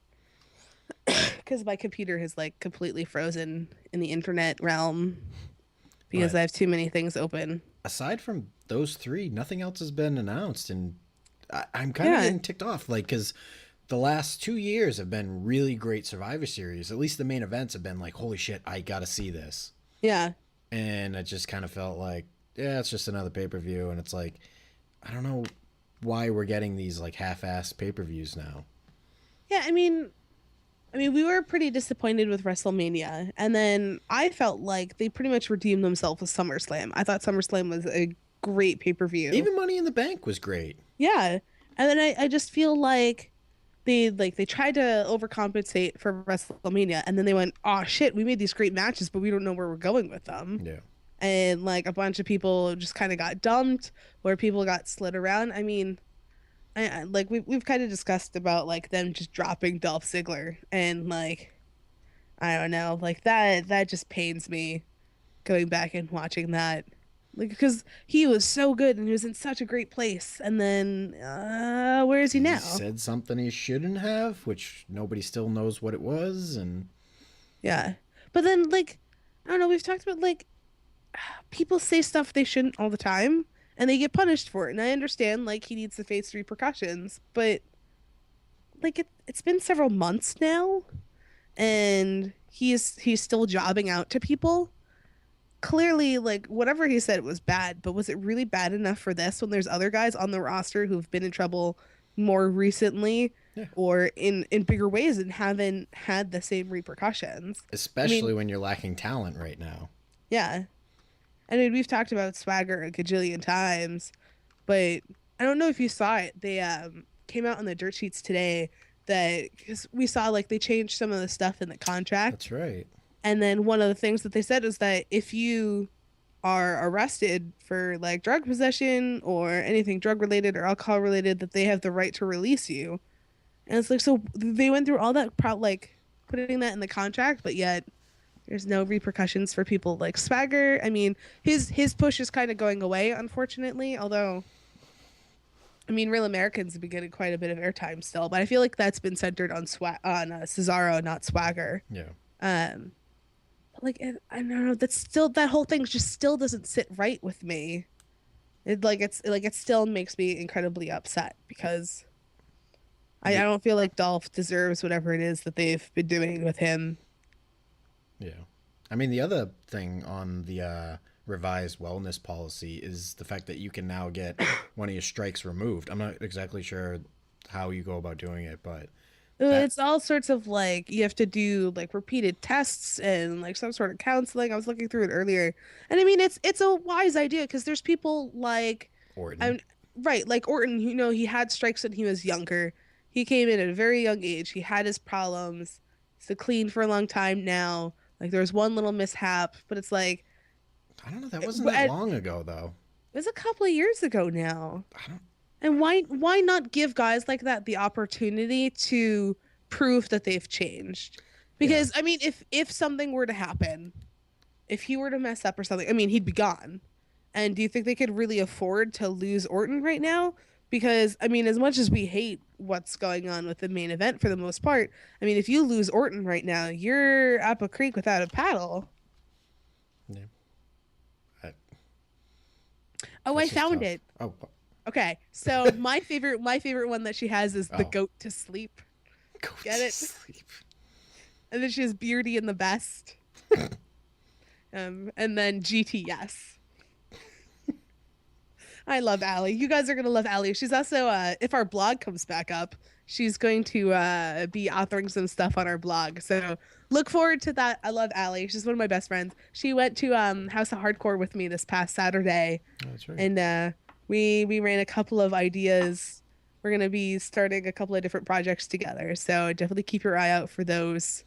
because my computer has like completely frozen in the internet realm because I have too many things open. Aside from those three, nothing else has been announced, and I'm kind of getting ticked off, like, because the last 2 years have been really great Survivor Series. At least the main events have been like, holy shit, I gotta see this. Yeah. And it just kind of felt like, yeah, it's just another pay-per-view, and it's like, I don't know why we're getting these like half-assed pay-per-views now. Yeah, I mean, we were pretty disappointed with WrestleMania, and then I felt like they pretty much redeemed themselves with SummerSlam. I thought SummerSlam was a great pay-per-view. Even Money in the Bank was great. Yeah, and then I just feel like they tried to overcompensate for WrestleMania, and then they went, oh shit, we made these great matches, but we don't know where we're going with them. Yeah. And like a bunch of people just kind of got dumped, or people got slid around. I mean, I like we've kind of discussed about like them just dropping Dolph Ziggler, and like I don't know, like that just pains me going back and watching that, like, because he was so good and he was in such a great place, and then where is he now? He said something he shouldn't have, which nobody still knows what it was, and yeah, but then like I don't know, we've talked about like people say stuff they shouldn't all the time, and they get punished for it. And I understand, like, he needs to face repercussions, but like it's been several months now, and he's still jobbing out to people. Clearly, like, whatever he said was bad, but was it really bad enough for this when there's other guys on the roster who've been in trouble more recently or in bigger ways and haven't had the same repercussions? Especially when you're lacking talent right now. Yeah. I mean, we've talked about Swagger a gajillion times, but I don't know if you saw it. They came out on the dirt sheets today that, because we saw like they changed some of the stuff in the contract. That's right. And then one of the things that they said is that if you are arrested for like drug possession or anything drug related or alcohol related, that they have the right to release you. And it's like, so they went through all that, like putting that in the contract, but yet there's no repercussions for people like Swagger. I mean, his push is kind of going away, unfortunately, although, I mean, Real Americans have been getting quite a bit of airtime still, but I feel like that's been centered on Cesaro, not Swagger. Yeah. Like, I don't know, that's still, that whole thing just still doesn't sit right with me. It still makes me incredibly upset because I don't feel like Dolph deserves whatever it is that they've been doing with him. Yeah. I mean, the other thing on the revised wellness policy is the fact that you can now get one of your strikes removed. I'm not exactly sure how you go about doing it, but it's all sorts of like, you have to do like repeated tests and like some sort of counseling. I was looking through it earlier, and I mean, it's a wise idea because there's people like Orton. Right, like Orton, you know, he had strikes when he was younger. He came in at a very young age. He had his problems. He's clean for a long time now. Like, there was one little mishap, but it's like, I don't know, that wasn't that long ago though. It was a couple of years ago now. And why not give guys like that the opportunity to prove that they've changed? Because I mean, if something were to happen, if he were to mess up or something, I mean, he'd be gone. And do you think they could really afford to lose Orton right now? Because, I mean, as much as we hate what's going on with the main event for the most part, I mean, if you lose Orton right now, you're up a creek without a paddle. Yeah. I found tough. it. Oh, Okay, so my favorite one that she has is the goat to sleep. Get it? Sleep. And then she has Beardy in the best. And then GTS. I love Allie. You guys are gonna love Allie. She's also, if our blog comes back up, she's going to be authoring some stuff on our blog. So look forward to that. I love Allie. She's one of my best friends. She went to House of Hardcore with me this past Saturday. Oh, that's right. And we ran a couple of ideas. We're gonna be starting a couple of different projects together. So definitely keep your eye out for those.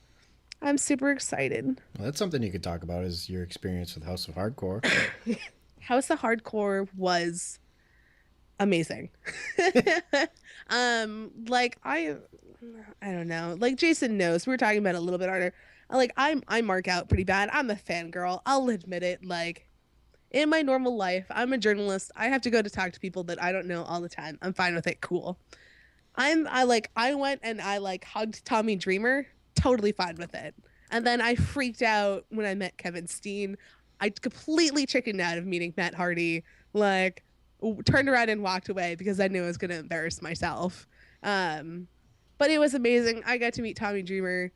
I'm super excited. Well, that's something you could talk about is your experience with House of Hardcore. House of Hardcore was amazing. Like I don't know. Like Jason knows, we were talking about it a little bit earlier. Like I mark out pretty bad. I'm a fangirl. I'll admit it. Like in my normal life, I'm a journalist. I have to go to talk to people that I don't know all the time. I'm fine with it. Cool. I went and I like hugged Tommy Dreamer. Totally fine with it. And then I freaked out when I met Kevin Steen. I completely chickened out of meeting Matt Hardy. Like turned around and walked away because I knew I was going to embarrass myself. But it was amazing. I got to meet Tommy Dreamer.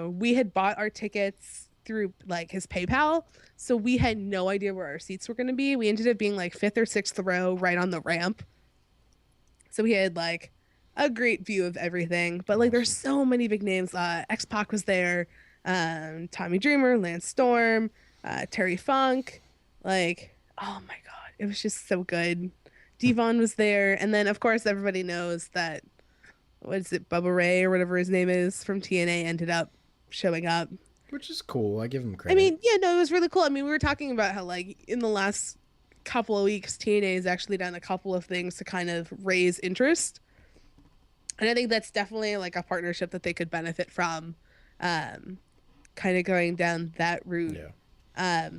We had bought our tickets through like his PayPal, so we had no idea where our seats were going to be. We ended up being like 5th or 6th row right on the ramp. So we had like a great view of everything. But like there's so many big names. X-Pac was there. Tommy Dreamer, Lance Storm, Terry Funk. Like, oh my God. It was just so good. Devon was there. And then, of course, everybody knows that, what is it, Bubba Ray or whatever his name is from TNA ended up showing up. Which is cool. I give him credit. I mean, yeah, no, it was really cool. I mean, we were talking about how, like, in the last couple of weeks, TNA has actually done a couple of things to kind of raise interest. And I think that's definitely, like, a partnership that they could benefit from, kind of going down that route. Yeah.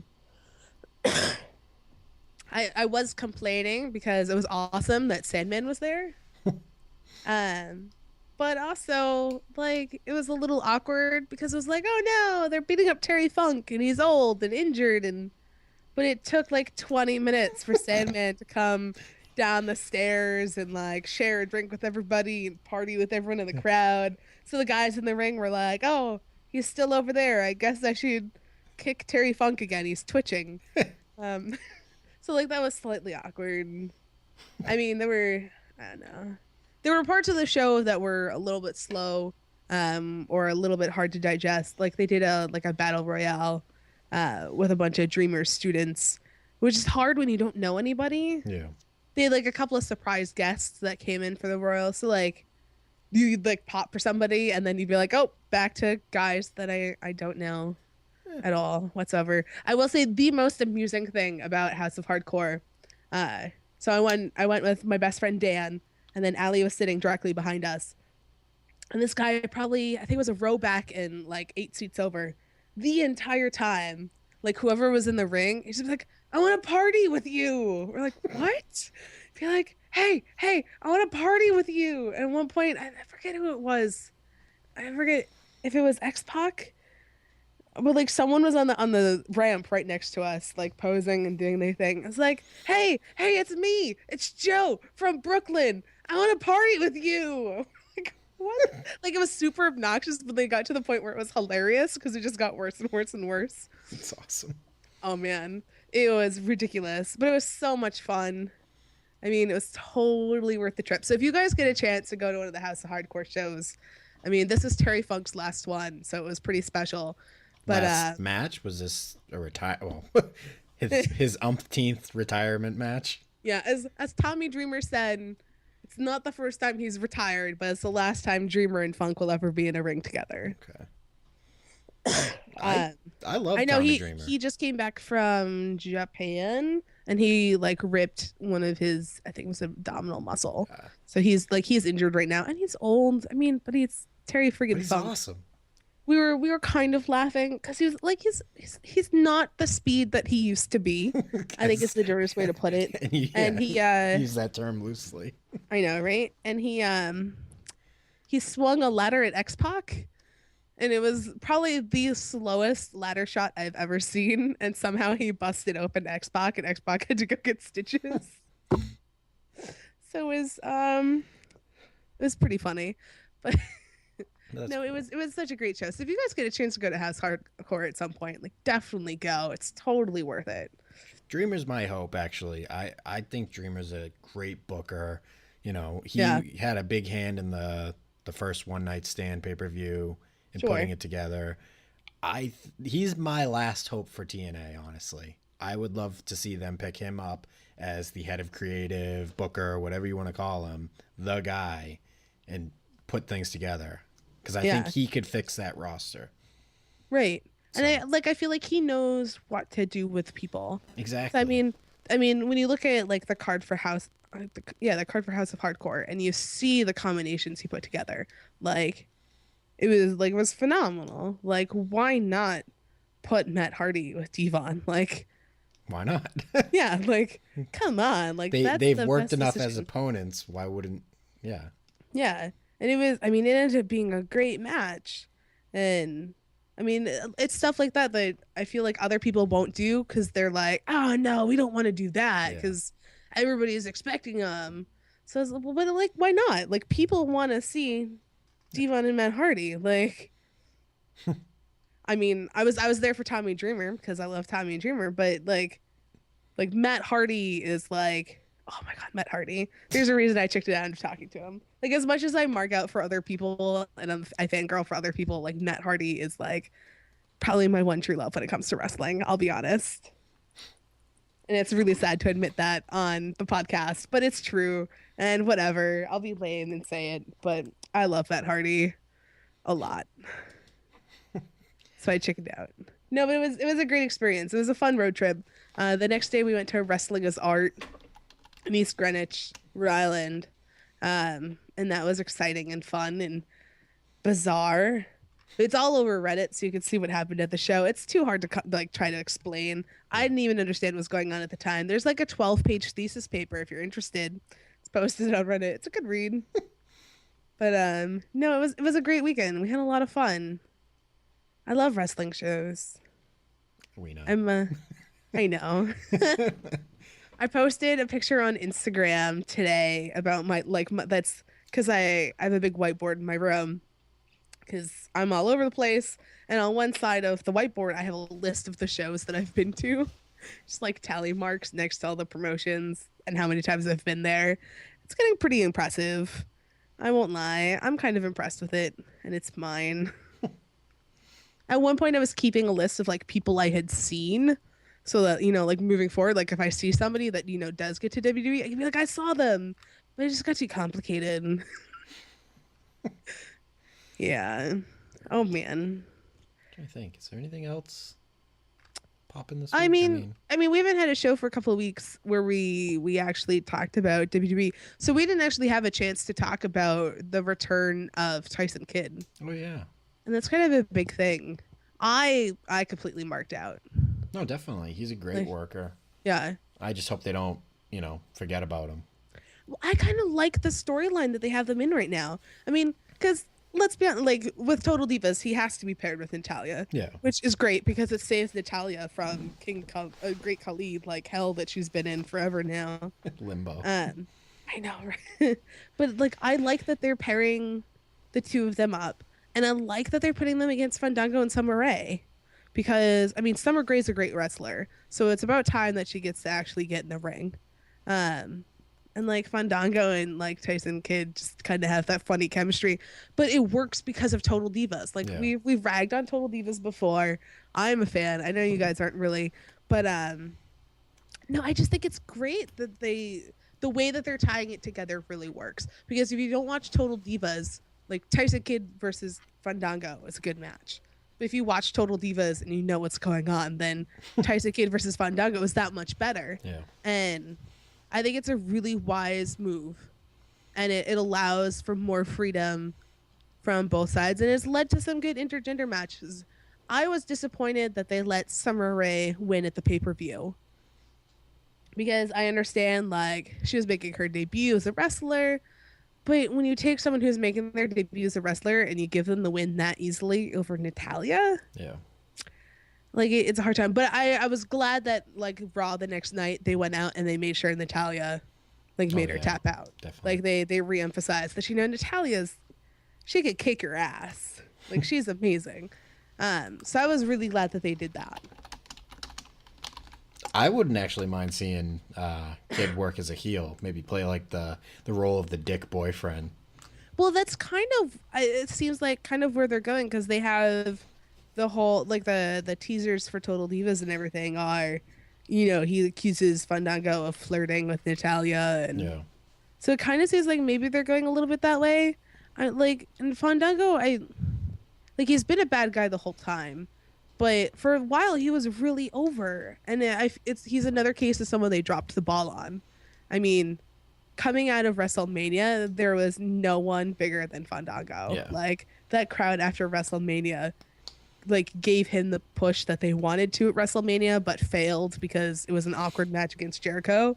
I was complaining because it was awesome that Sandman was there. But also, like, it was a little awkward because it was like, oh no, they're beating up Terry Funk and he's old and injured. But it took like 20 minutes for Sandman to come down the stairs and like share a drink with everybody and party with everyone in the crowd. So the guys in the ring were like, oh, he's still over there. I guess I should kick Terry Funk again. He's twitching. So like that was slightly awkward. I mean, I don't know. There were parts of the show that were a little bit slow, or a little bit hard to digest. Like they did a battle royale, with a bunch of Dreamer students, which is hard when you don't know anybody. Yeah. They had like a couple of surprise guests that came in for the royal. So like you'd like pop for somebody and then you'd be like, oh, back to guys that I don't know at all whatsoever. I will say the most amusing thing about House of Hardcore. So I went with my best friend Dan, and then Allie was sitting directly behind us. And this guy probably, I think it was a row back and like 8 seats over the entire time. Like whoever was in the ring, he's just like, I want to party with you. We're like, what? Be like, hey, I want to party with you. And at one point, I forget who it was. I forget if it was X-Pac. But like someone was on the ramp right next to us, like posing and doing their thing. It's like, hey, it's me. It's Joe from Brooklyn. I want to party with you. Like, what? Like it was super obnoxious, but they got to the point where it was hilarious because it just got worse and worse and worse. It's awesome. Oh man, it was ridiculous, but it was so much fun. I mean, it was totally worth the trip. So if you guys get a chance to go to one of the House of Hardcore shows, I mean, this is Terry Funk's last one, so it was pretty special. But last match, was this a his umpteenth retirement match? Yeah, as Tommy Dreamer said, it's not the first time he's retired, but it's the last time Dreamer and Funk will ever be in a ring together. Okay. I love I know Tommy Dreamer. He just came back from Japan and he like ripped one of his, I think it was abdominal muscle. So he's injured right now and he's old. I mean, but he's Terry friggin' He's Funk. awesome. we were kind of laughing because he was like he's not the speed that he used to be. I think is the dirtiest way to put it. And he use that term loosely. I know, right? And he swung a ladder at X-Pac, and it was probably the slowest ladder shot I've ever seen. And somehow he busted open X-Pac, and X-Pac had to go get stitches. So it was pretty funny, but no, it was such a great show. So if you guys get a chance to go to House Hardcore at some point, like definitely go. It's totally worth it. Dreamer's my hope, actually. I think Dreamer's a great booker. You know, he had a big hand in the first One Night Stand pay-per-view and putting it together. He's my last hope for TNA, honestly. I would love to see them pick him up as the head of creative, booker, whatever you want to call him, the guy, and put things together. Because I think he could fix that roster. Right. So. And I feel like he knows what to do with people. Exactly. So, I mean, when you look at like the card for House of Hardcore, and you see the combinations he put together, like it was phenomenal. Like, why not put Matt Hardy with Devon? Like, why not? Yeah, like, come on. Like, they've worked enough decision. as opponents. Why wouldn't? Yeah. Yeah, and it ended up being a great match, and I mean, it's stuff like that I feel like other people won't do because they're like, oh no, we don't want to do that because everybody is expecting them. So I was like, well, but like, why not? Like, people want to see Devon and Matt Hardy. Like, I mean, I was there for Tommy Dreamer because I love Tommy Dreamer, but like Matt Hardy is like, oh my God, Matt Hardy. There's a reason I checked it out and talking to him. Like, as much as I mark out for other people and I fangirl for other people, like Matt Hardy is like probably my one true love when it comes to wrestling. I'll be honest. And it's really sad to admit that on the podcast, but it's true. And whatever, I'll be lame and say it, but I love Matt Hardy a lot. So I chickened out. No, but it was a great experience. It was a fun road trip. The next day we went to Wrestling as Art in East Greenwich, Rhode Island. And that was exciting and fun and bizarre. It's all over Reddit, so you can see what happened at the show. It's too hard to try to explain. I didn't even understand what was going on at the time. There's like a 12-page thesis paper if you're interested. It's posted on Reddit. It's a good read. But no, it was a great weekend. We had a lot of fun. I love wrestling shows. We know. I know. I posted a picture on Instagram today about that's because I have a big whiteboard in my room because I'm all over the place. And on one side of the whiteboard, I have a list of the shows that I've been to, just like tally marks next to all the promotions and how many times I've been there. It's getting pretty impressive. I won't lie. I'm kind of impressed with it, and it's mine. At one point, I was keeping a list of like people I had seen. So that, like moving forward, like if I see somebody that, does get to WWE, I can be like, I saw them, but it just got too complicated. Yeah. Oh man. I think, is there anything else popping this week? I mean, we haven't had a show for a couple of weeks where we actually talked about WWE. So we didn't actually have a chance to talk about the return of Tyson Kidd. Oh yeah. And that's kind of a big thing. I completely marked out. No, definitely. He's a great worker. Yeah. I just hope they don't, forget about him. Well, I kind of like the storyline that they have them in right now. I mean, because let's be honest, like with Total Divas, he has to be paired with Natalya. Yeah. Which is great because it saves Natalya from Great Khali, like hell that she's been in forever now. Limbo. I know, right? But like, I like that they're pairing the two of them up. And I like that they're putting them against Fandango and Summer Rae. Because, I mean, Summer Rae's a great wrestler. So it's about time that she gets to actually get in the ring. And like Fandango and like Tyson Kidd just kind of have that funny chemistry. But it works because of Total Divas. Like we've ragged on Total Divas before. I'm a fan. I know you guys aren't really. But no, I just think it's great that the way that they're tying it together really works. Because if you don't watch Total Divas, like Tyson Kidd versus Fandango is a good match. But if you watch Total Divas and you know what's going on, then Tyson Kidd versus Fandango is that much better. Yeah. And I think it's a really wise move. And it allows for more freedom from both sides, and it's led to some good intergender matches. I was disappointed that they let Summer Rae win at the pay-per-view, because I understand, like, she was making her debut as a wrestler, but when you take someone who's making their debut as a wrestler and you give them the win that easily over Natalya, Yeah. like, it's a hard time. But I was glad that, like, Raw the next night, they went out and they made sure Natalya, like, made her tap out. Definitely. Like, they re-emphasized that, Natalya's, she could kick your ass. Like, she's amazing. So I was really glad that they did that. I wouldn't actually mind seeing Kid work as a heel. Maybe play like the role of the dick boyfriend. Well, that's kind of, it seems like kind of where they're going, because they have the whole, like, the teasers for Total Divas and everything are, he accuses Fandango of flirting with Natalya, and so it kind of seems like maybe they're going a little bit that way. And Fandango, he's been a bad guy the whole time, but for a while he was really over, and he's another case of someone they dropped the ball on. I mean, coming out of WrestleMania, there was no one bigger than Fandango. Yeah. Like, that crowd after WrestleMania, like, gave him the push that they wanted to at WrestleMania, but failed because it was an awkward match against Jericho.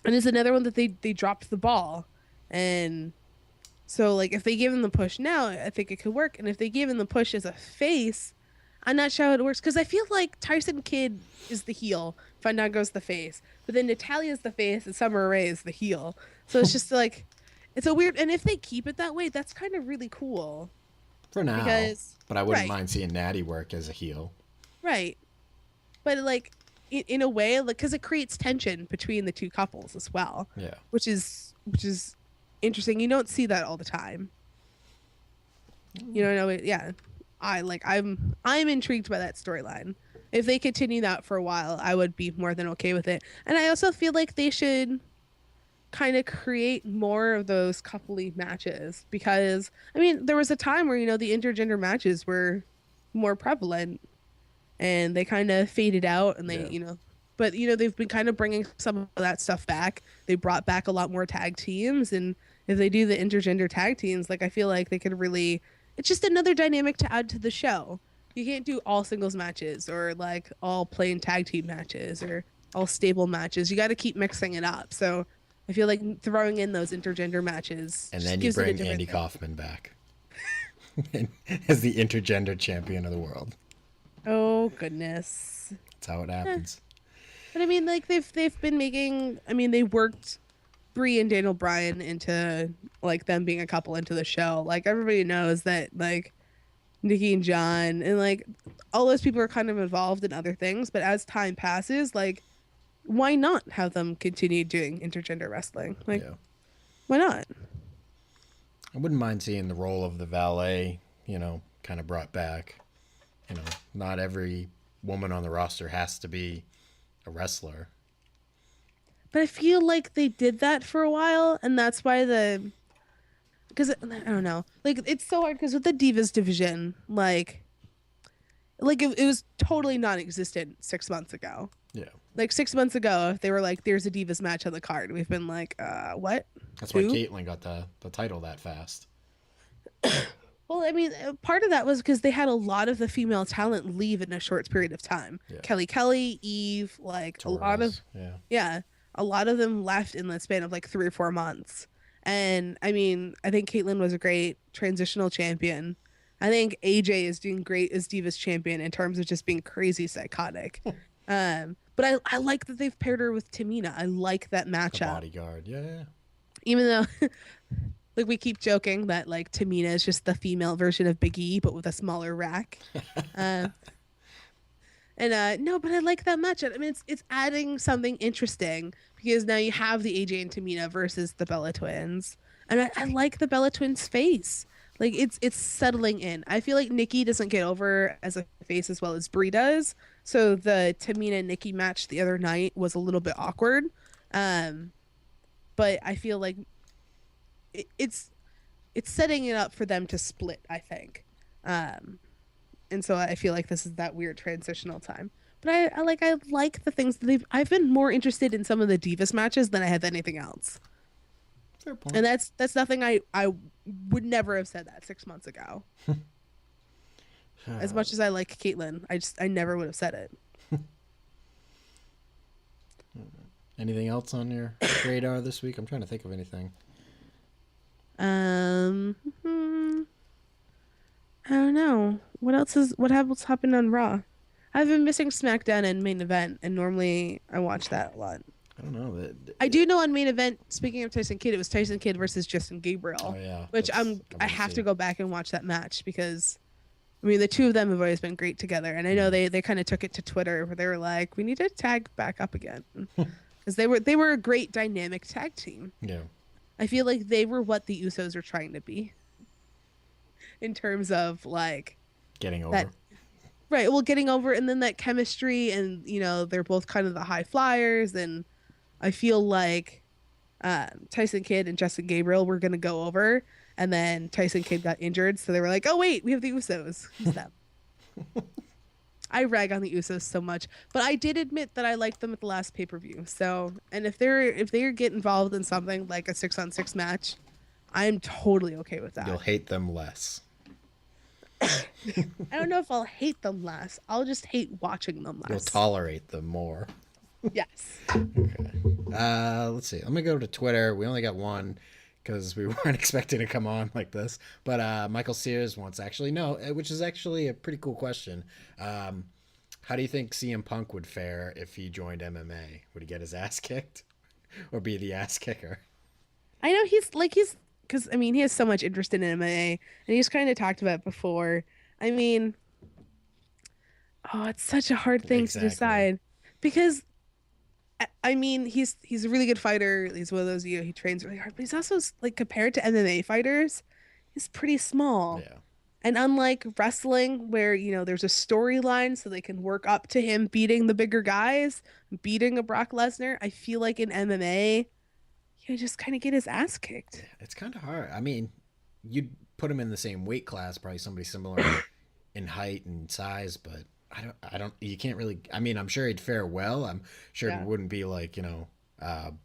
And it's another one that they dropped the ball. And so, like, if they give him the push now, I think it could work. And if they give him the push as a face, I'm not sure how it works, because I feel like Tyson Kidd is the heel, Fandango's the face, but then Natalya's the face and Summer Rae is the heel. So it's just like, it's a weird, and if they keep it that way, that's kind of really cool. For now. But I wouldn't mind seeing Natty work as a heel. Right. But, like, in a way, like, because it creates tension between the two couples as well. Yeah. Which is interesting. You don't see that all the time. Yeah. I'm intrigued by that storyline. If they continue that for a while, I would be more than okay with it. And I also feel like they should kind of create more of those coupley matches, because I mean, there was a time where the intergender matches were more prevalent, and they kind of faded out, and they but they've been kind of bringing some of that stuff back. They brought back a lot more tag teams, and if they do the intergender tag teams, like, I feel like they could really, it's just another dynamic to add to the show. You can't do all singles matches, or like all plain tag team matches, or all stable matches. You got to keep mixing it up. So I feel like throwing in those intergender matches, and then you bring Andy Kaufman back as the intergender champion of the world. Oh goodness, that's how it happens. But I mean, like, they've been making. I mean, they worked Brie and Daniel Bryan into, like, them being a couple into the show. Like, everybody knows that, like, Nikki and John and, like, all those people are kind of involved in other things. But as time passes, like, why not have them continue doing intergender wrestling? Like, why not? I wouldn't mind seeing the role of the valet, kind of brought back. Not every woman on the roster has to be a wrestler. But I feel like they did that for a while, and that's why because I don't know, like, it's so hard, because with the Divas division, like it was totally non-existent 6 months ago. Yeah. Like, 6 months ago, if they were like, there's a Divas match on the card, we've been like, what? That's why Caitlyn got the title that fast. Well, I mean, part of that was because they had a lot of the female talent leave in a short period of time. Yeah. Kelly, Eve, like, Torres, a lot of them left in the span of like 3 or 4 months. And I mean, I think Caitlyn was a great transitional champion. I think AJ is doing great as Divas champion in terms of just being crazy psychotic. But I like that they've paired her with Tamina. I like that matchup. The bodyguard, yeah. Even though, like, we keep joking that, like, Tamina is just the female version of Big E, but with a smaller rack. No, but I like that matchup. I mean, it's adding something interesting, because now you have the AJ and Tamina versus the Bella Twins, and I like the Bella Twins face. Like, it's settling in. I feel like Nikki doesn't get over as a face as well as Brie does. So the Tamina Nikki match the other night was a little bit awkward. But I feel like it's setting it up for them to split, I think. And so I feel like this is that weird transitional time. But I like the things that I've been more interested in some of the Divas matches than I have anything else. Fair point. And that's nothing I would never have said that 6 months ago. As much as I like Caitlyn, I never would have said it. Anything else on your radar this week? I'm trying to think of anything. I don't know. What happened on Raw? I've been missing SmackDown and Main Event, and normally I watch that a lot. I don't know. I do know on Main Event, speaking of Tyson Kidd, it was Tyson Kidd versus Justin Gabriel. Oh yeah. Which I have to go back and watch that match because I mean the two of them have always been great together, and I know they kind of took it to Twitter where they were like, we need to tag back up again. Because they were a great dynamic tag team. Yeah. I feel like they were what the Usos are trying to be. In terms of like getting over. Right, well getting over, and then that chemistry, and you know, they're both kind of the high flyers, and I feel like Tyson Kidd and Justin Gabriel were gonna go over, and then Tyson Kidd got injured, so they were like, oh wait, we have the Usos. Who's them? I rag on the Usos so much, but I did admit that I liked them at the last pay-per-view. So, and if they get involved in something like a 6-on-6 match, I'm totally okay with that. You'll hate them less. I don't know if I'll hate them less. I'll just hate watching them less. You'll tolerate them more. Yes. Okay. Let's see. Let me go to Twitter. We only got one because we weren't expecting to come on like this. But Michael Sears wants which is actually a pretty cool question. How do you think CM Punk would fare if he joined MMA? Would he get his ass kicked or be the ass kicker? I know he's because I mean he has so much interest in MMA, and he's kind of talked about it before. I mean, it's such a hard thing to decide because I mean he's a really good fighter. He's one of those, he trains really hard, but he's also like compared to MMA fighters, he's pretty small. Yeah. And unlike wrestling, where there's a storyline so they can work up to him beating the bigger guys, beating a Brock Lesnar, I feel like in MMA, he just kind of get his ass kicked. It's kind of hard. I mean, you'd put him in the same weight class, probably somebody similar in height and size, but I don't. You can't really. I mean, I'm sure he'd fare well. I'm sure it wouldn't be like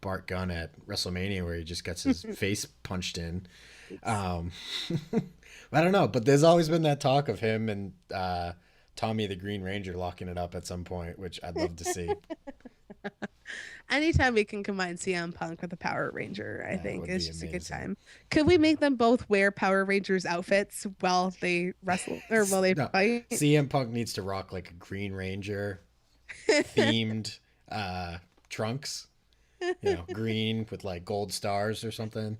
Bart Gunn at WrestleMania where he just gets his face punched in. I don't know, but there's always been that talk of him and Tommy the Green Ranger locking it up at some point, which I'd love to see. Anytime we can combine CM Punk with a Power Ranger, I think it's just amazing. A good time. Could we make them both wear Power Rangers outfits while they wrestle or while they fight? CM Punk needs to rock like a Green Ranger themed trunks, green with like gold stars or something.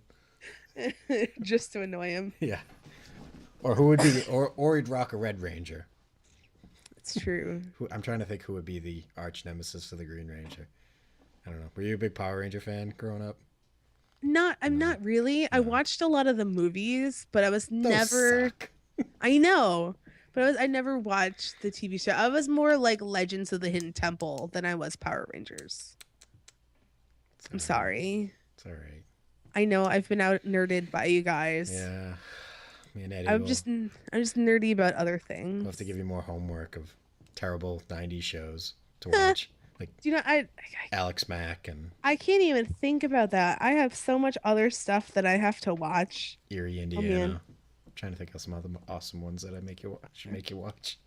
Just to annoy him. Yeah. Or who would be or he'd rock a Red Ranger. It's true. I'm trying to think who would be the arch nemesis of the Green Ranger. I don't know. Were you a big Power Ranger fan growing up? I'm not really. No. I watched a lot of the movies, but I was never. I know, but I never watched the TV show. I was more like Legends of the Hidden Temple than I was Power Rangers. I'm sorry. It's all right. I know I've been out nerded by you guys. Yeah. Me and Eddie I'm just nerdy about other things. We'll have to give you more homework of terrible 90s shows to watch. Like, I Alex Mack and I can't even think about that. I have so much other stuff that I have to watch. Erie, Indiana. I'm trying to think of some other awesome ones that should make you watch.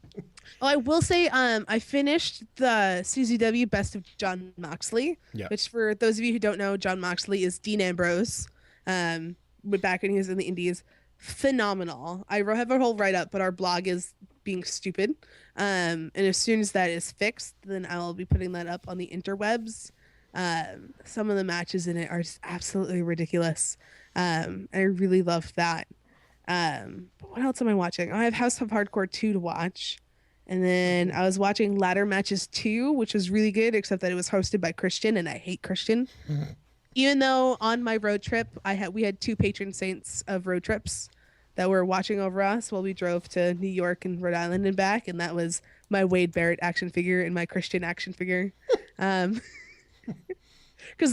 Oh, I will say, I finished the CZW Best of Jon Moxley, which for those of you who don't know, Jon Moxley is Dean Ambrose. Back when he was in the Indies, phenomenal. I have a whole write up, but our blog is being stupid. And as soon as that is fixed, then I will be putting that up on the interwebs. Some of the matches in it are just absolutely ridiculous. I really loved that. But what else am I watching? I have House of Hardcore 2 to watch. And then I was watching Ladder Matches 2, which was really good, except that it was hosted by Christian, and I hate Christian. Even though on my road trip, we had 2 patron saints of road trips that were watching over us while we drove to New York and Rhode Island and back, and that was my Wade Barrett action figure and my Christian action figure. Because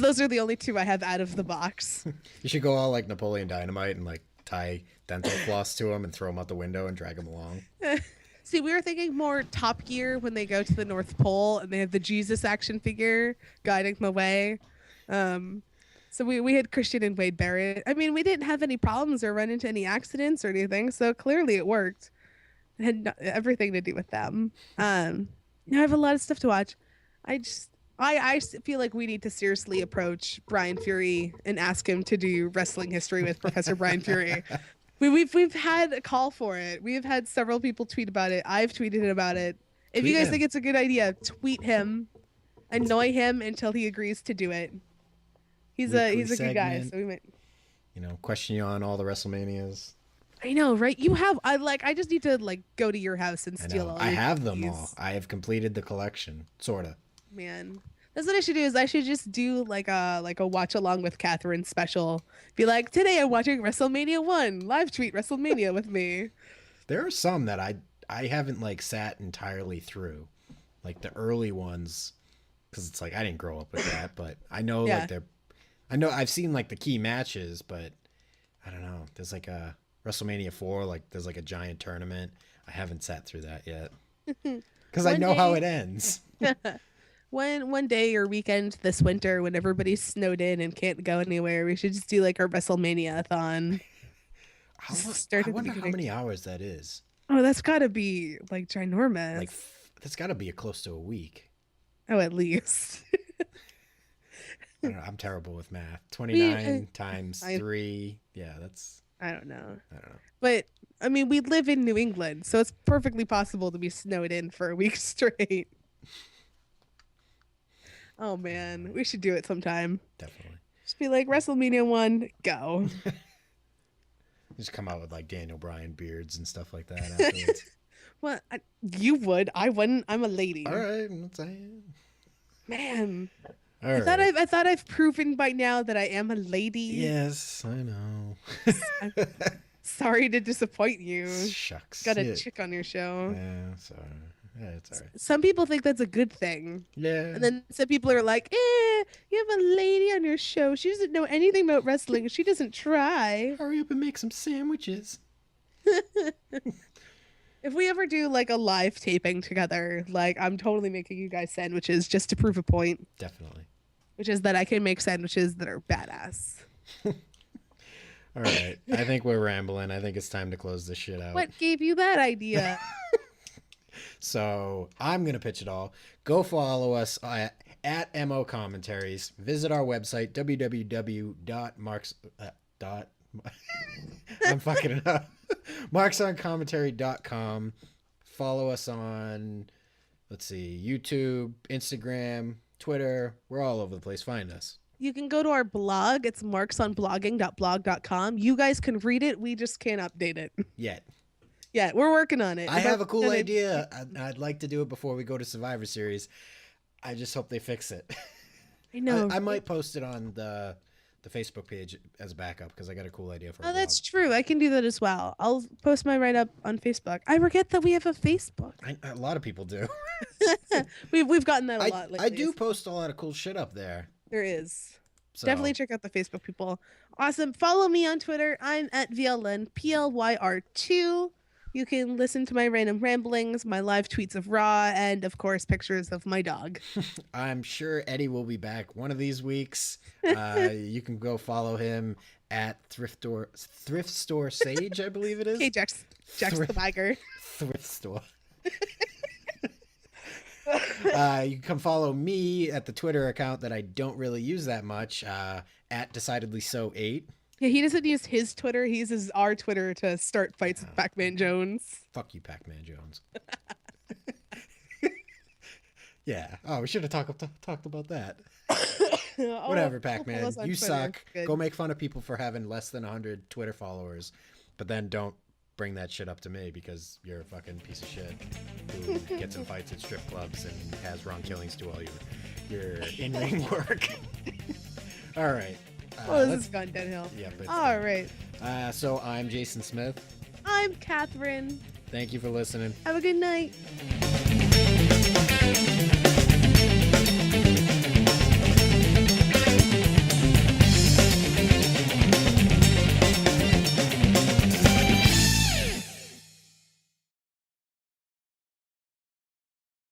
those are the only 2 I have out of the box. You should go all like Napoleon Dynamite and like tie dental floss to them and throw them out the window and drag them along. See, we were thinking more Top Gear when they go to the North Pole and they have the Jesus action figure guiding the way. So we had Christian and Wade Barrett. I mean, we didn't have any problems or run into any accidents or anything, so clearly it worked. It had everything to do with them. I have a lot of stuff to watch. I feel like we need to seriously approach Brian Fury and ask him to do wrestling history with Professor Brian Fury. We've had a call for it. We've had several people tweet about it. I've tweeted about it. If you guys think it's a good idea, tweet him, annoy him until he agrees to do it. He's a good guy. So we might, question you on all the WrestleManias. I know, right? I just need to go to your house and steal all. I have them all. I have completed the collection, sorta. Man, that's what I should do. Is I should just do like a watch along with Kathryn special. Be like, today I'm watching WrestleMania 1. Live tweet WrestleMania with me. There are some that I haven't sat entirely through, like the early ones, because it's I didn't grow up with that. But I know I've seen the key matches, but I don't know. There's a WrestleMania 4, there's a giant tournament. I haven't sat through that yet because I know how it ends. One day or weekend this winter when everybody's snowed in and can't go anywhere, we should just do our WrestleMania-a-thon. I wonder how many hours that is. Oh, that's got to be ginormous. That's got to be close to a week. Oh, at least. I don't know, I'm terrible with math. 29 times 3. Yeah, that's... I don't know. But, I mean, we live in New England, so it's perfectly possible to be snowed in for a week straight. Oh, man. We should do it sometime. Definitely. Just be like, WrestleMania 1, go. Just come out with, Daniel Bryan beards and stuff like that afterwards. Well, you would. I wouldn't. I'm a lady. All right. I'm not saying. Man. All I right. thought I've proven by now that I am a lady. Yes, I know. I'm sorry to disappoint you. Shucks. Got a chick on your show. Yeah, sorry. Yeah, it's all right. Some people think that's a good thing. Yeah. And then some people are like, you have a lady on your show. She doesn't know anything about wrestling. She doesn't try. Hurry up and make some sandwiches. If we ever do a live taping together, I'm totally making you guys sandwiches just to prove a point. Definitely. Which is that I can make sandwiches that are badass. All right. I think we're rambling. I think it's time to close this shit out. What gave you that idea? So I'm going to pitch it all. Go follow us at MO Commentaries. Visit our website, www.marks. I'm fucking it up. marksoncommentary.com. Follow us on, YouTube, Instagram, Twitter. We're all over the place. Find us. You can go to our blog. It's marksonblogging.blog.com. You guys can read it. We just can't update it. Yet. Yeah, we're working on it. I have a cool idea. I'd like to do it before we go to Survivor Series. I just hope they fix it. I know. I might post it on the Facebook page as a backup because I got a cool idea for a blog. That's true. I can do that as well. I'll post my write-up on Facebook. I forget that we have a Facebook. A lot of people do. We've gotten that a lot lately. I do post a lot of cool shit up there. There is. So. Definitely check out the Facebook, people. Awesome. Follow me on Twitter. I'm at VLN, PLYR2. You can listen to my random ramblings, my live tweets of Raw, and, of course, pictures of my dog. I'm sure Eddie will be back one of these weeks. You can go follow him at Thrift Store Sage, I believe it is. Okay, Jax the Biker. Thrift Store. You can come follow me at the Twitter account that I don't really use that much, at Decidedly So 8. Yeah, he doesn't use his Twitter. He uses our Twitter to start fights with Pac-Man Jones. Fuck you, Pac-Man Jones. Yeah. Oh, we should have talked about that. Whatever, Pac-Man. You suck. Go make fun of people for having less than 100 Twitter followers, but then don't bring that shit up to me because you're a fucking piece of shit who gets in fights at strip clubs and has Ron Killings do all your in-ring work. All right. This has gone downhill. Yeah, but all right. So I'm Jason Smith. I'm Kathryn. Thank you for listening. Have a good night.